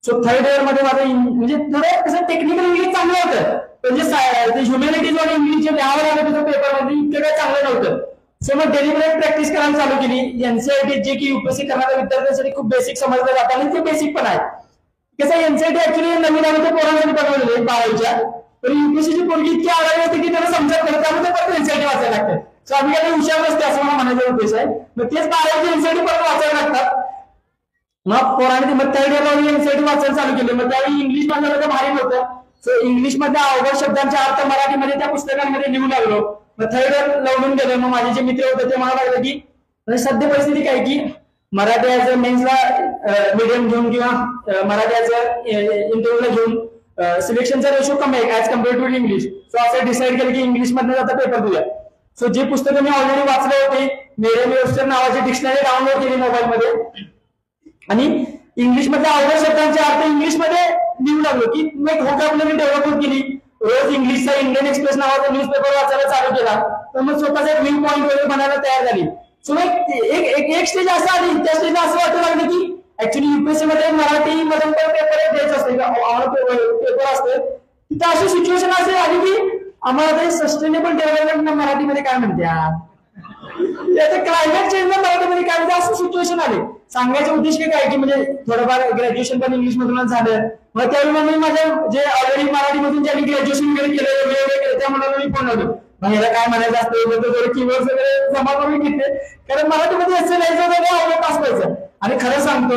सो थर्ड इयर मध्ये माझं म्हणजे थोडं कसं टेक्निकल इंग्लिश चांगलं होतं, म्हणजे ह्युमॅनिटीज आणि इंग्लिश जे लिहावं लागत होतं पेपरमध्ये इतकं काय चांगलं नव्हतं. सो मग डेलिबरेट प्रॅक्टिस करायला चालू केली. एनसीआरटी जे की युपीएससी करणाऱ्या विद्यार्थ्यांसाठी खूप बेसिक समजलं जातं आणि ते बेसिक पण आहे. कसं एनसीआरटी ऍक्च्युली नवीन आम्ही पोरांसाठी बनवलेले 12वीच्या, पण युपीएससीची पोरगी इतकी आढळली होती की त्यांना समजत नाही, त्यामुळे परत एनसीआरटी वाचायला लागते. सो आम्ही काही हुशार नसते असं मला म्हणायचा उद्देश आहे. मग तेच 12वीची एनसीआरटी परत वाचायला लागतात. मग पोरांनी मग थर्ड इयरला एनसीआरटी वाचायला चालू केली. मग त्यावेळी इंग्लिश माझं भारी नव्हतं. सो इंग्लिश मध्ये अवघड शब्दांचे अर्थ मराठीमध्ये त्या पुस्तकांमध्ये लिहू लागलो. मग थर्ड इयर लावून गेलो. मग माझे जे मित्र होते ते मला लागलं की सध्या परिस्थिती काय की मराठी ऍज अ मेन्सला मीडियम घेऊन किंवा मराठी ऍज अ इंटरव्ह्यूला घेऊन सिलेक्शनचा रेशो कमी आहे as compare to English. So असं डिसाईड केलं की इंग्लिश मधनं जाता पेपर देऊया. सो जे पुस्तकं मी ऑलरेडी वाचले होते मेरियम वेबस्टर नावाची डिक्शनरी डाउनलोड केली मोबाईलमध्ये आणि इंग्लिश मधल्या अवघड शब्दांचे अर्थ इंग्लिश मध्ये लिहू लागलो की मी व्होकॅब्युलरी डेव्हलप केली. रोज इंग्लिशचा इंडियन एक्सप्रेस नावाचा न्यूजपेपर वाचायला चालू केला. तर मग स्वतःचा एक व्ह्यू पॉईंट वगैरे बनायला तयार झाली. सो एक स्टेज असं आली त्या स्टेजला असं वाटू लागलं की ऍक्च्युली युपीएससी मध्ये मराठी मधून पण पेपर एक द्यायचं असते पेपर असते. तिथं अशी सिच्युएशन असे आली की आम्हाला ते सस्टेनेबल डेव्हलपमेंट मराठीमध्ये काय म्हणत्या क्लायमेट चेंज मराठीमध्ये काय म्हणते असं सिच्युएशन आले. सांगायचा उद्देश काय की म्हणजे थोडंफार ग्रॅज्युएशन पण इंग्लिश मधूनच झालं. मग त्यावेळी मी माझ्या जे ऑलरेडी मराठीमधून ज्यांनी ग्रॅज्युएशन वगैरे केलं वेगळे केलं त्या मुलांना मी फोन लावलो ह्याला काय म्हणायचं असतं थोडे कीवर्ड्स वगैरे जमा करून घेतले कारण मराठीमध्ये असं लिहायचं पास व्हायचं. आणि खरं सांगतो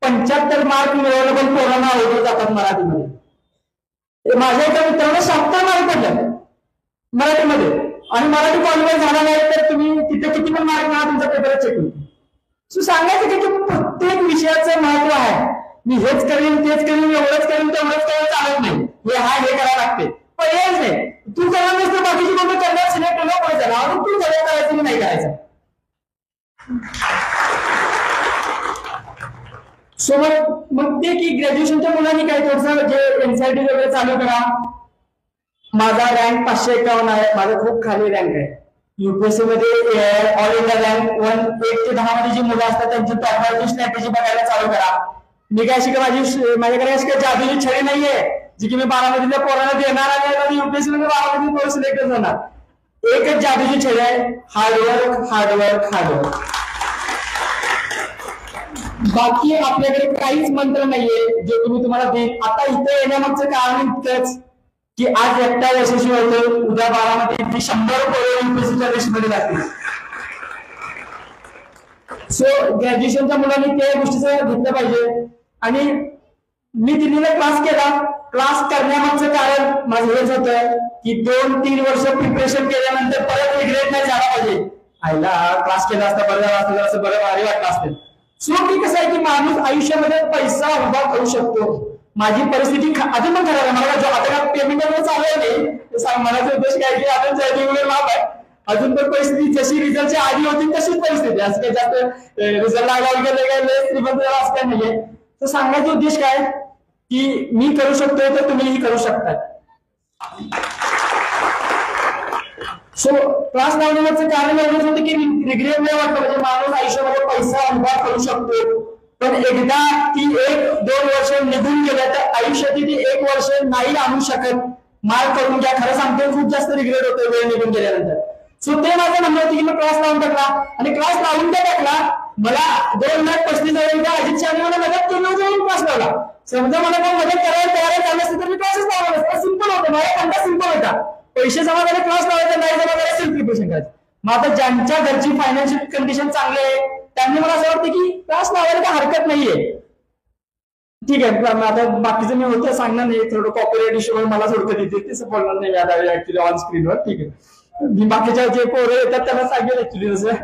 75 मार्क मिळवलं पण पोरांना आवडत जातात मराठीमध्ये. माझ्या एका मित्रांना 70 मार्क पडले मराठीमध्ये आणि मराठी क्वालिफाय झाला नाही तर तुम्ही तिथे किती पण मार्क मिळा तुमचा पेपर चेक होईल. सो सांगायचं की प्रत्येक विषयाचं महत्व आहे. मी हेच करीन तेच करीन एवढंच करीन तेवढंच करायला चालत नाही. हे करायला लागते पर्यायच नाही. तू करणार नसतं तर बाकीची कोणतं करणार सिलेक्ट न पडायचं ना आणि तू सगळं करायचं की नाही करायचं. सो मग ते की ग्रॅज्युएशनच्या मुलांनी काय थोडंसं जे एनसीआरटी वगैरे चालू करा. माझा रँक 551 आहे. माझा खूप खाली रँक आहे. युपीएससी मध्ये ऑल इंडिया रँक 1 ते 10 मध्ये जी मुलं असतात त्यांची टॉपरची स्ट्रॅटेजी बघायला चालू करा. मी काय शिका माझ्याकडे अशी काही जादूची छडी नाहीये जी की मी 12मधल्या पोरांना देणार आणि युपीएससी मध्ये 12मध्ये पोरं सिलेक्ट होणार. एकच जादूची छडी आहे हार्डवर्क हार्डवर्क हार्डवर्क. बाकी आपल्याकडे काहीच मंत्र नाहीये जे तुम्हाला देईन. आता इथे येण्यामागचं कारण इतकंच की आज एकटा यशस्वी होतो, उद्या बारामध्ये 100 करोड युपीएससीच्या लिस्टमध्ये लागतील. सो ग्रॅज्युएशनच्या मुलांनी त्या गोष्टीचं घेतलं पाहिजे. आणि मी दिल्लीला क्लास केला. क्लास करण्यामागचं कारण माझं हेच होतं की 2-3 वर्ष प्रिपरेशन केल्यानंतर परत रिग्रेट नाही झाला पाहिजे. आईला क्लास केला असता बरं झाला असतं, असं बरं भारी वाटलं असतं. सो की कसं आहे की माणूस आयुष्यामध्ये पैसा उभा करू शकतो. माझी परिस्थिती अजून पण खराब आहे. मला जो आता पेमेंट चालू आहे नाही, म्हणायचा उद्देश काय की अजून रेग्युलर लाभ आहे. अजून पण परिस्थिती जशी रिझल्टच्या आधी होती तशीच परिस्थिती. असं काही जास्त रिझल्ट लागला गेले काय श्रीमंत असं काय नाहीये. तर सांगायचा उद्देश काय की मी करू शकतोय तर तुम्हीही करू शकता. सो क्लास लावण्याचं कारण एवढंच होतं की रिग्रेट नाही वाटतं. म्हणजे माणूस आयुष्यामध्ये पैसा उभा करू शकतो, पण एकदा ती 1-2 वर्ष निघून गेल्या तर आयुष्यातील ती 1 वर्ष नाही आणू शकत. मार्क करून घ्या, खरं सांगतो खूप जास्त रिग्रेट होतं वेळ निघून गेल्यानंतर. सो ते माझं म्हणणं होतं की मी क्लास लावून टाकला. आणि क्लास लावून का टाकला, मला 2,35,000 रुपये अजित शहाने मला मदत केली होती, क्लास लावला. समजा मला काही मदत करायला तयार झालं असतं तर मी क्लासेस लावला नसता. सिंपल होतं, माझा फंडा सिंपल होता. पैसे जमा झाले क्लास लावायचा, नाही जमा झाले सेल्फ प्रिपरेशन करायचं. मग आता ज्यांच्या घरची फायनान्शियल कंडिशन चांगली आहे त्यांनी मला असं वाटतं की क्लास लावायला काही हरकत नाहीये. ठीक आहे, आता बाकीचं मी होतं सांगणार नाही, थोडं कॉपीराइट इश्यू मला सोडतं तिथे तसं बोलणार नाही आता ऍक्च्युली ऑन स्क्रीनवर. ठीक आहे, मी बाकीच्या जे पोरं येतात त्यांना सांगेल ऍक्च्युली जसं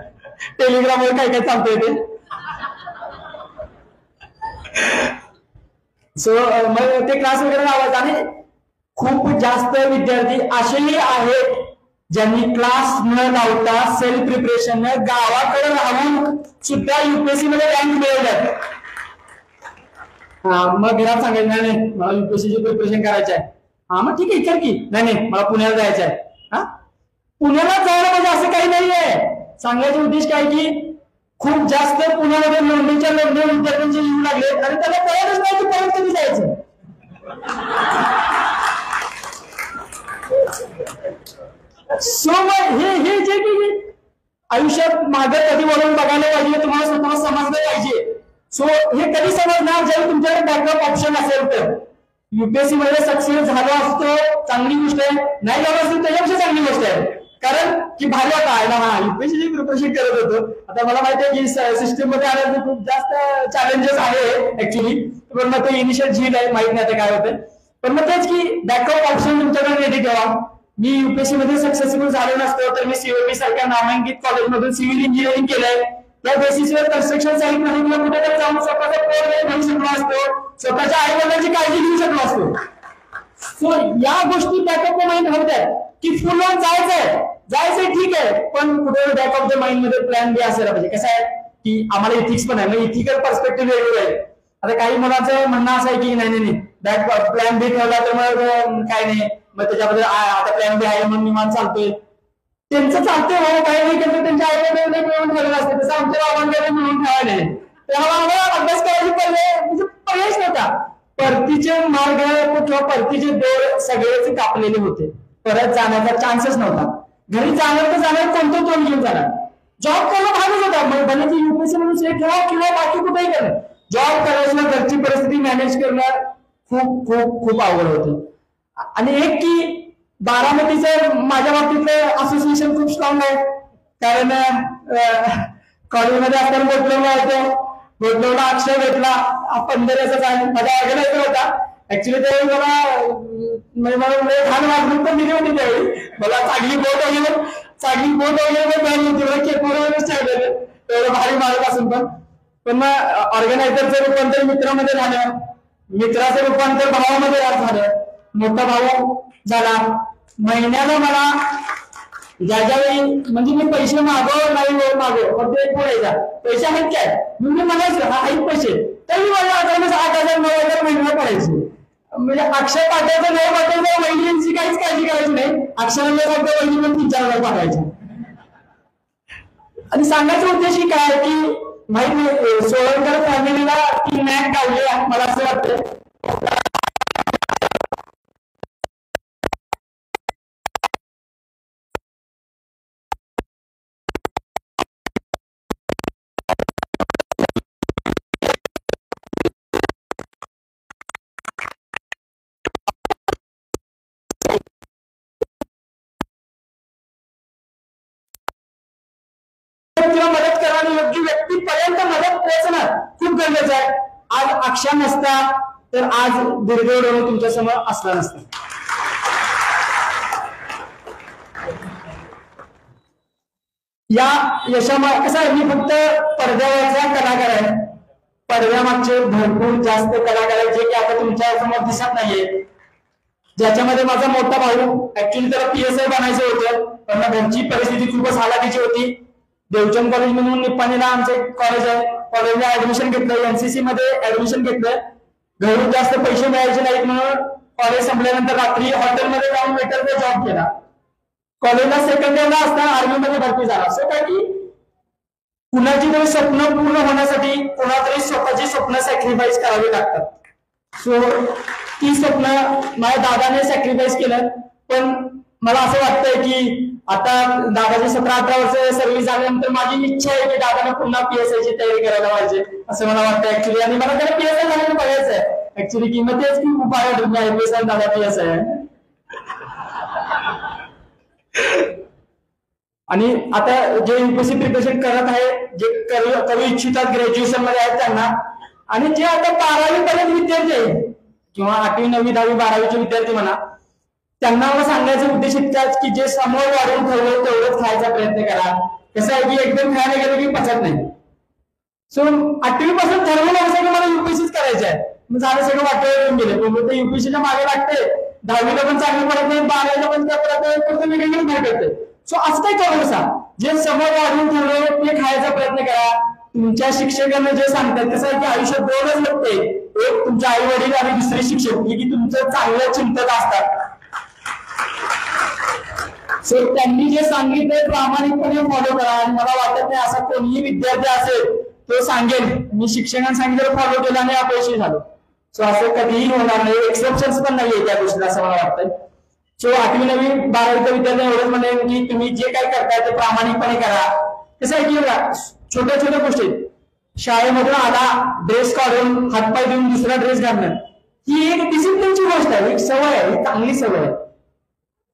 टेलिग्रामवर काय काय चालतंय ते. सो मग ते क्लास वगैरे लावायचा. आणि खूप जास्त विद्यार्थी असेही आहेत ज्यांनी क्लास न लावता सेल्फ प्रिपरेशन गावाकडे राहून सुद्धा युपीएससी मध्ये रँक मिळवल्यात. मग घरात सांगायचं नाही मला युपीएससीची प्रिपरेशन करायचं आहे. हा मग ठीक आहे कर की. नाही मला पुण्याला जायचं आहे. हा पुण्याला जायला म्हणजे असं काही नाहीये. सांगायचा उद्देश काय की खूप जास्त पुण्यामध्ये नोंदणीच्या विद्यार्थ्यांचे येऊ लागले आणि त्याला कळतच नाही की परत कधी जायचं. सो मग हे जे की आयुष्यात मागे कधी वळून बघायला पाहिजे, तुम्हाला स्वतःला समजलं पाहिजे. सो हे कधी समजणार ज्यावेळी तुमच्याकडे बॅकअप ऑप्शन असेल तर. युपीएससी मध्ये सक्सेस झाला असतो चांगली गोष्ट आहे, नाही झालं असेल त्याच्यापेक्षा चांगली गोष्ट आहे. कारण की भारी आता आहे ना, हा युपीएससी प्रिपरेशन करत होतो. आता मला माहिती आहे की सिस्टीम मध्ये आल्यानंतर खूप जास्त चॅलेंजेस आहे ऍक्च्युली. पण मग ते इनिशियल झील आहे, माहित नाही काय होतं. पण मग तेच की बॅकअप ऑप्शन तुमच्याकडे रेडी ठेवा. मी युपीएससी मध्ये सक्सेसफुल झालो नसतो तर मी सीओबी सारख्या नामांकित कॉलेजमधून सिव्हिल इंजिनिअरिंग केलंय. त्या बेसिसवर कन्स्ट्रक्शन साईट मध्ये मला कुठेतरी जाऊन स्वतःचा पोर घेऊ शकलो असतो, स्वतःच्या आई वडिलांची काळजी घेऊ शकलो असतो. सो या गोष्टी बॅकअप माइंड होत्यात की फुल ऑन जायचंय ठीक आहे, पण कुठे बॅकअप द माइंड मध्ये प्लॅन बी असायला पाहिजे. कसं आहे की आम्हाला इथिक्स पण आहे, मग इथिकल पर्स्पेक्टिव्ह वेगळं आहे. आता काही मुलांचं म्हणणं असं आहे की नाही बॅक प्लॅन बी ठेवला तर मग काय नाही, मग त्याच्याबद्दल आता प्लॅन बी आहे म्हणून निवांत चालतोय. त्यांचं चालतंय हो, काही नाही करतो त्यांच्या आईवडिलांनी मिळून ठेवलं असते, तसं आमच्या बाबांकडे मिळून ठेवायला तेव्हा आम्हाला अभ्यास करायची म्हणजे पर्यायच नव्हता. परतीचे मार्ग किंवा परतीचे दोर सगळेच कापलेले होते, परत जाण्याचा चान्सच नव्हता. घरी जाणार कोणतं तोंड घेऊन जाणार. जॉब करणं भागच होता, मग भले ती युपीएससी म्हणून ठेवा किंवा बाकी कुठेही करणं. जॉब करायचं, घरची परिस्थिती मॅनेज करणं खूप खूप खूप अवघड होतं. आणि एक की बारामतीचं माझ्या बाबतीतलं असोसिएशन खूप स्ट्रॉंग आहे. कारण कॉलेजमध्ये असताना गोटलवला अक्षय भेटला, 15 आहे, माझा ऑर्गनायझर होता. ऍक्च्युली त्यावेळी मला छान वागणूक पण दिली होती. त्यावेळी मला चांगली बोट वगैरे पण मिळाली होती. मला केकवरच ठेवलेलं तेवढं भारी मारत असून पण मग ऑर्गनायझरचं रूपांतर मित्रामध्ये झालं, मित्राचं रूपांतर भावामध्ये झालं, मोठा भाऊ झाला. महिन्याला मला ज्यावेळी म्हणजे मी पैसे मागव नाही मागव फक्त एक बोलायचा पैसे आहेत काय मी म्हणायचं हा आहेत पैसे, तरी मला 8,000 9,000 महिन्याला पडायचे. म्हणजे अक्षर पाठवायचं नाही पाठवायचं वहिनींची काहीच काळजी करायची नाही. अक्षराला फक्त वहिनी पण 3-4 पाठवायचे. आणि सांगायचा उद्देश काय की माहित नाही सोळंकर फॅमिलीला ती मॅच गावली मला असं वाटतं. करायचं ना खूप गरजेचं आहे. आज अक्षा नसता तर आज दुर्दैव तुमच्या समोर असला नसता. या यशामुळे कसं आहे, मी फक्त पडद्यावरचा कलाकार आहे. पडद्यामागचे भरपूर जास्त कलाकार आहेत जे की आता तुमच्या समोर दिसत नाहीये. ज्याच्यामध्ये माझा मोठा भाऊ ऍक्च्युअली त्याला PSI बनायचं होतं, पण घरची परिस्थिती खूपच हालाकीची होती. देवचंद कॉलेज म्हणून निप्पाणीला आमचे कॉलेज आहे, कॉलेजला ऍडमिशन घेतलं, NCC मध्ये ऍडमिशन घेतलं. घरून जास्त पैसे मिळायचे नाहीत म्हणून कॉलेज संपल्यानंतर रात्री हॉटेलमध्ये जाऊन वेटरचा जॉब केला. कॉलेजला सेकंड इयरला असताना आर्मीमध्ये भरती झाला. असं काय की कुणाची तरी स्वप्न पूर्ण होण्यासाठी कोणातरी स्वतःची स्वप्न सॅक्रिफाईस करावी लागतात. सो ती स्वप्न माझ्या दादाने सॅक्रिफाईस केलं. पण मला असं वाटतंय की आता दादाची 17-18 वर्ष सर्व्हिस झाल्यानंतर माझी इच्छा आहे की दादाने पुन्हा PSI ची तयारी करायला पाहिजे असं मला वाटतं ऍक्च्युली. आणि मला त्याला PSI झाल्यानं बघायचं आहे ऍक्च्युली की मग तेच की उपाय IPS आणि दादा PSI आहे. आणि आता जे UPSC प्रिपरेशन करत आहे, जे करू इच्छितात ग्रॅज्युएशन मध्ये आहेत त्यांना, आणि जे आता 12वी पर्यंत विद्यार्थी आहेत किंवा 8वी 9वी 10वी 12वीचे विद्यार्थी म्हणा, त्यांना मला सांगायचा उद्देश इतकाच की जे समोर वाढून ठेवलं तेवढंच खायचा प्रयत्न करा. कसं आहे की एकदम खायला गेलं की पचत नाही. सो 8वी पासून ठरवलं असं की मला UPSCच करायचं आहे, मग झालं सगळं वाटेवर येऊन गेले. पण ते UPSCच्या मागे लागते, 10वीला पण चांगलं पडत नाही, 12वीला पण काय पडत नाही, फक्त वेगवेगळं बाहेर करते. सो असं काही करू नका. जे समोर वाढून ठेवलं ते खायचा प्रयत्न करा. तुमच्या शिक्षकांना जे सांगतात कसं आहे की आयुष्यात 2च लोक, एक तुमचे आई वडील आणि दुसरे शिक्षक, जे की तुमचं चांगलं चिंतक असतात. सो त्यांनी जे सांगितलं प्रामाणिकपणे फॉलो करा. आणि मला वाटत नाही असा कोणीही विद्यार्थी असेल तो सांगेल मी शिक्षकांनी सांगितलं फॉलो केलं आणि अपयशी झालो. सो असं कधीही होणार नाही, एक्सेप्शन्स पण नाहीये त्या गोष्टीला असं मला वाटतंय. सो 8वी 9वी 12वीच्या विद्यार्थ्यांना एवढंच म्हणेन की तुम्ही जे काय करताय ते प्रामाणिकपणे करा. कसं आहे की छोट्या छोट्या गोष्टी, शाळेमधून आला ड्रेस काढून हातपाय देऊन दुसरा ड्रेस घालणं, ही एक डिसिप्लिनची गोष्ट आहे, एक सवय आहे, एक चांगली सवय आहे.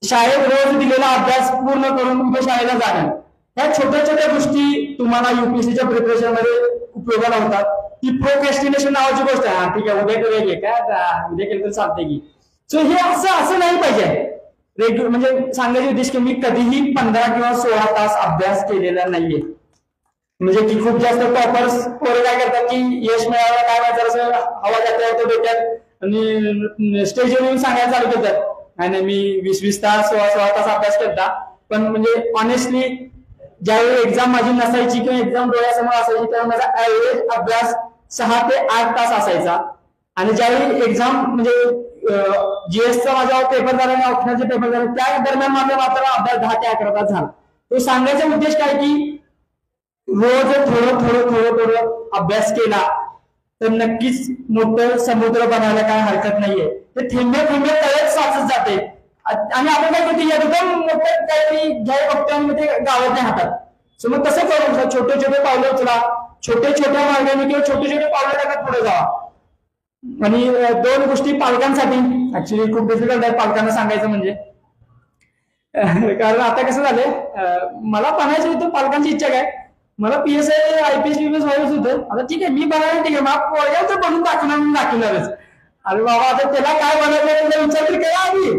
शाळेत रोज दिलेला अभ्यास पूर्ण करून कुठे शाळेला जाणं, ह्या छोट्या छोट्या गोष्टी तुम्हाला UPSCच्या प्रिपरेशन मध्ये उपयोगाला होतात. ती प्रोक्रॅस्टिनेशन नावाची गोष्ट आहे. ठीक आहे उद्या करूया काय, उद्या केलं तर चालते की. सो हे असं नाही पाहिजे. म्हणजे सांगायचे उद्देश की मी कधीही 15 किंवा 16 तास अभ्यास केलेला नाहीये. म्हणजे की खूप जास्त टॉपर्स पोरं काय करतात की यश मिळालं काय माहिती असं हवा जाता डोक्यात आणि स्टेजवर येऊन सांगायला चालू करतात, नाही मी 20-20 तास 16 तास अभ्यास करता. पण म्हणजे ऑनेस्टली ज्यावेळी एक्झाम माझी नसायची किंवा एक्झाम डोळ्यासमोर असायची त्यावेळी माझा ऍव्हरेज अभ्यास 6 ते 8 तास असायचा. आणि ज्यावेळी एक्झाम म्हणजे GSचा माझा पेपर झाला आणि ऑप्शनलचे पेपर झाले त्या दरम्यान माझा मात्र अभ्यास 10 ते 11 तास झाला. तो सांगायचा उद्देश काय की रोज थोडं अभ्यास केला तर नक्कीच मोठं समुद्र बनायला काय हरकत नाहीये. ते थेंबे तळ्यात साचत जाते. आणि आपण काय करतो एकदम मोठं काहीतरी घ्याय बघतो आणि ते गावात नाही हातात. सो मग तसं करू, छोटे छोटे पावलं उचला, छोट्या मार्गाने किंवा छोटे पावलं टाकत पुढे जावा. आणि 2 गोष्टी पालकांसाठी ऍक्च्युली खूप डिफिकल्ट आहे पालकांना सांगायचं म्हणजे, कारण आता कसं झालंय मला बनायचं होतं, पालकांची इच्छा काय मला PSI IPS व्हायच होतं. आता ठीक आहे मी बनायला ठीक आहे मग पोरग्याला तर बनून दाखवणारच. अरे बाबा आता त्याला काय बनायचं विचार तरी करा आधी.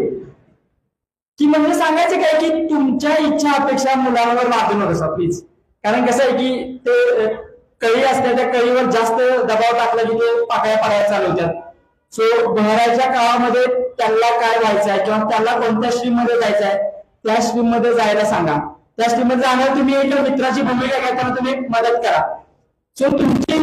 की म्हणजे सांगायचं काय की तुमच्या इच्छा अपेक्षा मुलांवर लादू नका प्लीज. कारण कसं आहे की ते कळी असते त्या कळीवर जास्त दबाव टाकला की ते पाकळ्या पडायला चालू होत्यात. सो भराच्या काळामध्ये त्याला काय व्हायचं आहे किंवा त्याला कोणत्या स्ट्रीम मध्ये जायचं आहे त्या स्ट्रीम मध्ये जायला सांगा. त्या स्ट्रीम मध्ये जाण्यावर तुम्ही एक मित्राची भूमिका घेताना तुम्ही मदत करा. सो तुमची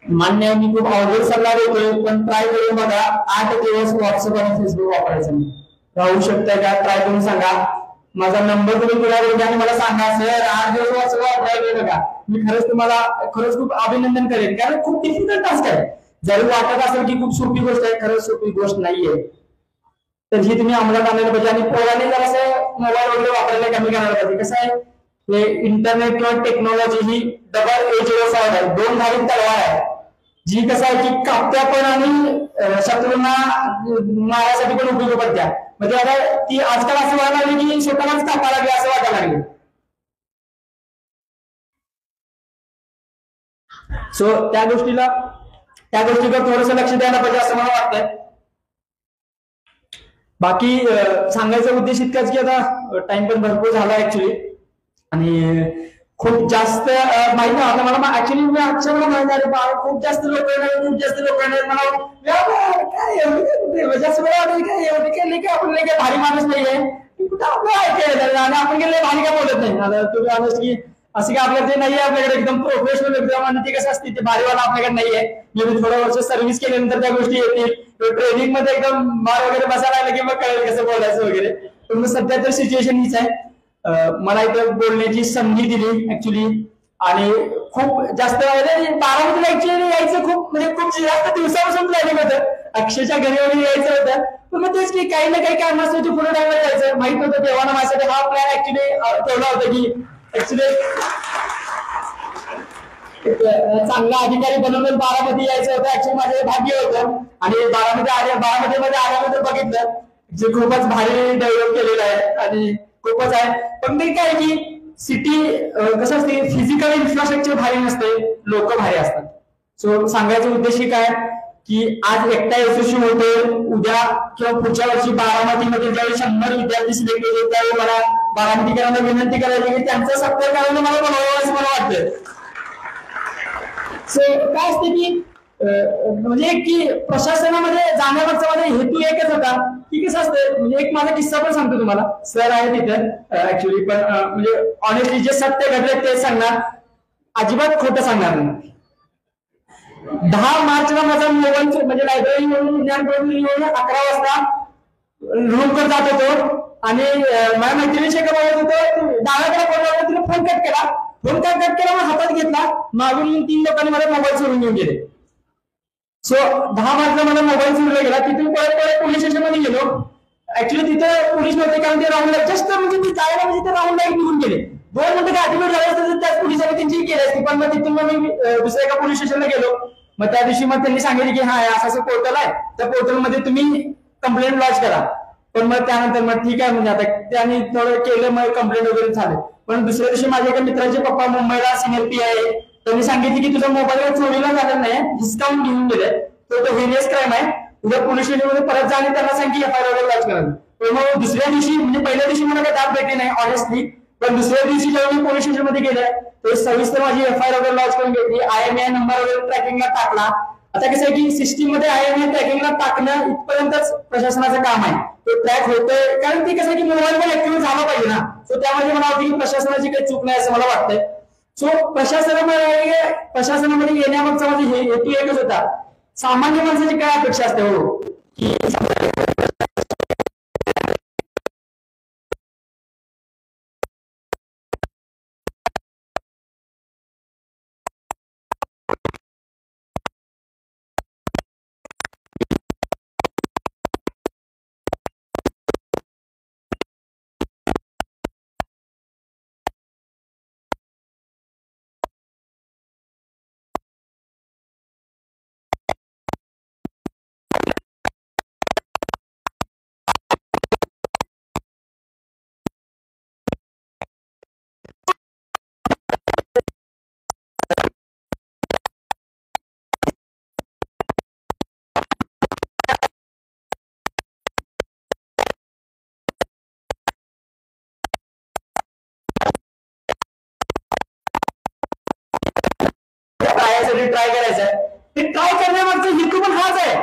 मान्य आहे, मी खूप अवघड सल्ला देतोय, पण ट्राय करून बघा. 8 दिवस व्हॉट्सअप आणि फेसबुक वापरायचं नाही. राहू शकतं का? ट्राय करून सांगा. माझा नंबर तुम्ही तुला द्या आणि मला सांगा, सर 8 दिवस व्हॉट्सअप वापरायला बघा. मी खरंच तुम्हाला खरंच खूप अभिनंदन करेन, कारण खूप डिफिकल्ट टास्क आहे. जरी वाटत असेल की खूप सोपी गोष्ट आहे, खरंच सोपी गोष्ट नाहीये. तर ही तुम्ही अंमलात आणायला पाहिजे. आणि पोरांनी जर असं मोबाईल वगैरे वापरायला कमी करायला पाहिजे. कसं आहे, हे इंटरनेट किंवा टेक्नॉलॉजी ही डबल एज स्वॉर्ड आहे, 2 धारी तलवार आहे. जी कसं आहे की कापत्या पण आणि शत्रूंना मारण्यासाठी पण उपयोग पडत्या. म्हणजे आता ती आजकाल असं व्हायला लागली की स्वतःलाच कापा लागली असं वाटायला लागले. सो त्या गोष्टीकडे थोडस लक्ष द्यायला पाहिजे असं मला वाटतंय. बाकी सांगायचा उद्देश इतकाच की आता टाइम पण भरपूर झाला ऍक्च्युली, आणि खूप जास्त माहिती नाही आता मला. ऍक्च्युली मी आजच्या मला माहिती आहे खूप जास्त लोक मला काय आपण काय भारी माणूस नाहीये, कुठं आपलं ऐकायला आणि आपण गेले भारी काय बोलत नाही. आता तुम्ही आलोच की असं काय आपल्याला ते नाहीये, आपल्याकडे एकदम प्रोफेशनल एकदम, आणि ते कसं असते ते भारीवाला आपल्याकडे नाहीये. मी थोडं वर्ष सर्व्हिस केल्यानंतर त्या गोष्टी येतील. ट्रेनिंग मध्ये एकदम मार वगैरे बसायला लागलं की मग कळेल कसं बोलायचं वगैरे. पण मग सध्या तर सिच्युएशन हीच आहे. मला इथं बोलण्याची संधी दिली ऍक्च्युली, आणि खूप जास्त बारामतीला ऍक्च्युली यायचं खूप जास्त दिवसापासून प्लॅनिंग होतं. अक्षयच्या घरी वगैरे यायचं होतं, पण मग तेच की काही ना काही काम असतं, पुढे टाइमला जायचं. माहित होतं देवानं माझ्यासाठी हा प्लॅन ऍक्च्युली ठेवला होता की ऍक्च्युली चांगला अधिकारी बनवून बारामती यायचं होतं. ऍक्च्युली माझे भाग्य होतं, आणि बारामतीमध्ये आल्यानंतर बघितलं जे खूपच भारी डेव्हलप केलेलं आहे आणि खूपच आहे. पण ते काय की सिटी कसं असते, फिजिकल इन्फ्रास्ट्रक्चर भारी नसते, लोक भारी असतात. सो सांगायचा उद्देश काय की आज एकटा यशस्वी होतो, उद्या किंवा पुढच्या वर्षी बारामतीमध्ये ज्यावेळी 100 विद्यार्थी सिलेक्ट होते त्यावेळी मला बारामतीकरांना विनंती करायची की त्यांचा सत्कार करायला मला बोलावं असं मला वाटतं. सो काय असते की म्हणजे की प्रशासनामध्ये जाण्यामागचा माझा हेतू एकच होता की कसं असतं. म्हणजे एक माझा किस्सा पण सांगतो तुम्हाला. सर आहे तिथं ऍक्च्युली, पण म्हणजे ऑनेस्टली जे सत्य घडलं ते सांगणार, अजिबात खोटं सांगणार नाही. 10 मार्चला माझा मोबाईल म्हणजे लायब्ररी म्हणून ज्ञान प्रबोधिनी म्हणून 11 वाजता रूम कडे जात होतो, आणि माझ्या मैत्रिणीशी एका बोलत होतो. डाव्याकडे बोलला, तिने फोन कट केला. फोन कट केला, मग हातात घेतला, मागून 3 लोकांनी मला मोबाईल सोडून घेऊन गेले. सो 10 मार्चला मला मोबाईल चोरीला गेला. तिथून परत पोलीस स्टेशन मध्ये गेलो. ऍक्च्युली तिथे पोलीस नव्हते, कारण ते राऊंडला जस्ट म्हणजे ते जायला म्हणजे ते राऊंडला निघून गेले. 2 मिनिटं गाठीवर झाले असते त्याच पोलिसांनी त्यांची केली असती. पण मग तिथून मग मी दुसऱ्या एका पोलीस स्टेशनला गेलो. मग त्या दिवशी मग त्यांनी सांगितलं की हा असं पोर्टल आहे, त्या पोर्टलमध्ये तुम्ही कंप्लेंट लॉन्च करा. पण मग त्यानंतर मग ठीक आहे म्हणजे आता त्यांनी थोडं केलं, मग कंप्लेंट वगैरे झाले. पण दुसऱ्या दिवशी माझ्या एका मित्राचे पप्पा मुंबईला सिनियर पी आहे, त्यांनी सांगितले की तुझा मोबाईल चोरीला झाला नाही, डिस्काउंट घेऊन गेले, तो व्हेरियस क्राईम आहे, उद्या पोलीस स्टेशनमध्ये परत जा आणि त्यांना सांग की एफआयआर वगैरे लॉन्च करायला. पण मग दुसऱ्या दिवशी म्हणजे पहिल्या दिवशी मला काही दाब भेटली नाही ऑनेस्टली, पण दुसऱ्या दिवशी जेव्हा मी पोलीस स्टेशनमध्ये गेले तर सविस्तर माझी एफआयआर वगैरे लॉन्च करून घेतली. IMEI नंबर वगैरे ट्रॅकिंगला टाकला. आता कसं आहे की सिस्टीम मध्ये IMEI ट्रॅकिंगला टाकणं इथपर्यंतच प्रशासनाचं काम आहे. ते ट्रॅक होतंय, कारण ते कसं आहे की मोबाईल पण ऍक्टिव्ह झाला पाहिजे ना. सो त्यामध्ये मला वाटतं की प्रशासनाची काही चूक नाही असं मला वाटतंय. सो प्रशासनामध्ये येण्यामागचा माझा हेतू एकच होता, सामान्य माणसाची काय अपेक्षा असते हो की ट्राय करायचं आहे, ते ट्राय करण्यामागचा हेतू पण हाच आहे.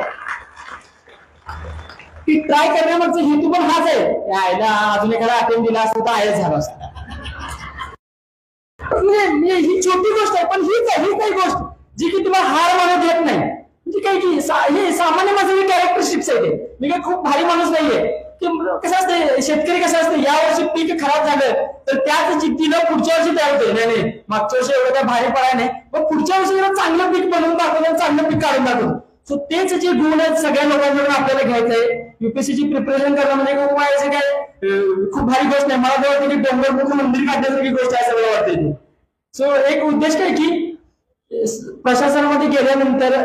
की ट्राय करण्यामागचा हेतू पण हाच आहे. यायला अजून एखादा अटेम्प्ट दिला असतो तर आयच झाला असता. ही छोटी गोष्ट आहे, पण हीच आहे गोष्ट. जी की तुम्हाला हार मानत येत नाही. म्हणजे काय की हे सामान्य माझे कॅरेक्टरिस्टिक्स आहे. ते मी काय खूप भारी माणूस नाहीये. की कसं असते शेतकरी कसं असतं, या वर्षी पीक खराब झालं तर त्याच जिद्दीनं पुढच्या वर्षी तयार होते. नाही नाही मागच्या वर्षी एवढं काय भारी पडाय नाही, पण पुढच्या वर्षी जरा चांगलं पीक बनवून दाखवलं, चांगलं पीक काढून दाखवलं. सो तेच जे गुण आहेत सगळ्या लोकांकडून आपल्याला घ्यायचंय. युपीएससीची प्रिपरेशन करणं म्हणजे काय खूप भारी गोष्ट नाही. मला तर वाटतं की डोंगरपूर मंदिर काढण्यासारखी गोष्ट आहे असं मला वाटतं. सो एक उद्देश काय की प्रशासनामध्ये गेल्यानंतर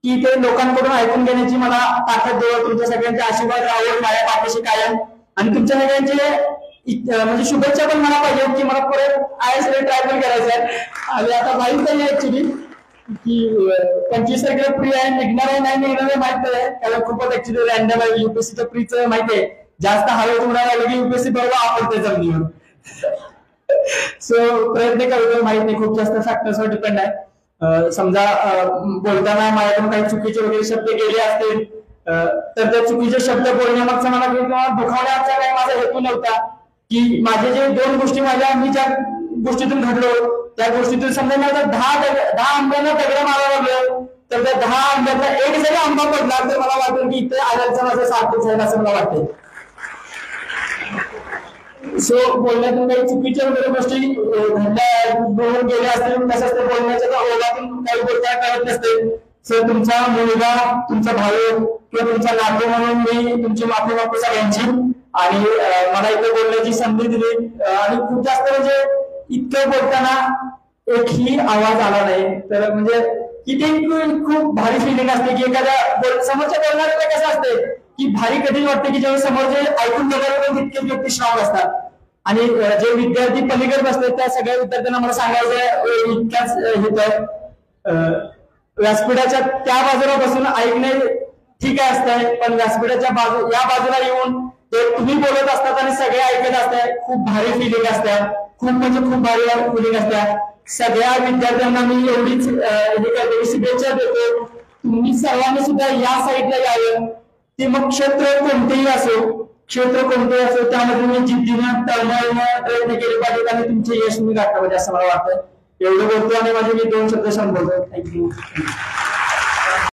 की ते लोकांकडून ऐकून घेण्याची मला ताकद देव, तुमच्या सगळ्यांचे आशीर्वाद राहावे माझ्या पाठीशी कायम. आणि तुमच्या सगळ्यांचे म्हणजे शुभेच्छा पण मला पाहिजे की मला परत IAS ट्राय पण करायचं आहे. आणि आता माहित नाही ऍक्च्युली की 25 तारखेला प्री आहे, निघणार आहे नाही निघणार आहे माहित नाही, कारण खूपच ऍक्च्युली रॅन्डम आहे. युपीएससीचं प्रीचं माहिती आहे, जास्त हळू उडायला लागलं की युपीएससी बरोबर आपडते जमिनीवर. सो प्रयत्न करतो, माहित नाही खूप जास्त फॅक्टर्सवर डिपेंड आहे. समजा बोलताना माझ्याकडून काही चुकीचे वगैरे शब्द गेले असतील तर त्या चुकीचे शब्द बोलण्यामागचा मला किंवा दुखावण्याचा काही माझा हेतू नव्हता. की माझे जे 2 गोष्टी मी ज्या गोष्टीतून घडलो त्या गोष्टीतून समजा माझा 10 आंब्यांना दगड मारावं लागलं तर त्या 10 आंब्यातला एक जरी आंबा पडला तर मला वाटेल की इथे आल्याचं माझं सार्थक झालं असं मला वाटतं. सो बोलण्यातून काही चुकीच्या वगैरे गोष्टी घडल्या गेल्या असतील तसंच ते बोलण्याच्या ओघातून काही बोलता कळत नसते. सो तुमचा मुलगा, तुमचा भाऊ किंवा तुमचा नातू म्हणून मी तुमची माफी मागतो सगळ्यांची. आणि मला इथे बोलण्याची संधी दिली आणि खूप जास्त म्हणजे इतकं बोलताना एकही आवाज आला नाही. तर म्हणजे इथे खूप भारी फिलिंग असते की एखाद्या समोरच्या बोलणाऱ्याला कसं असते की भारी कठीण वाटते की जेव्हा समोर जे ऐकून घेणारे पण तितके व्यक्ती स्ट्रॉंग असतात. आणि जे विद्यार्थी पलीकडे बसतात त्या सगळ्या विद्यार्थ्यांना मला सांगायचं इतक्याच हेत व्यासपीठाच्या त्या बाजूला बसून ऐकणे ठीक आहे असतंय, पण व्यासपीठाच्या या बाजूला येऊन ते तुम्ही बोलत असतात आणि सगळे ऐकत असतात, खूप भारी फिलिंग असतात. खूप म्हणजे खूप भारी फिलिंग असतात. सगळ्या विद्यार्थ्यांना मी एवढीच शुभेच्छा देतो. तुम्ही सर्वांनी सुद्धा या साईडला यावं. ते मग क्षेत्र कोणतेही असो त्यामध्ये मी जिद्दीनं तळमळीनं प्रयत्न केले पाहिजेत आणि तुमचे यश मी गाठलं पाहिजे असं मला वाटतं. एवढं बोलतो आणि माझे मी 2 शब्द संबोधतो. थँक्यू.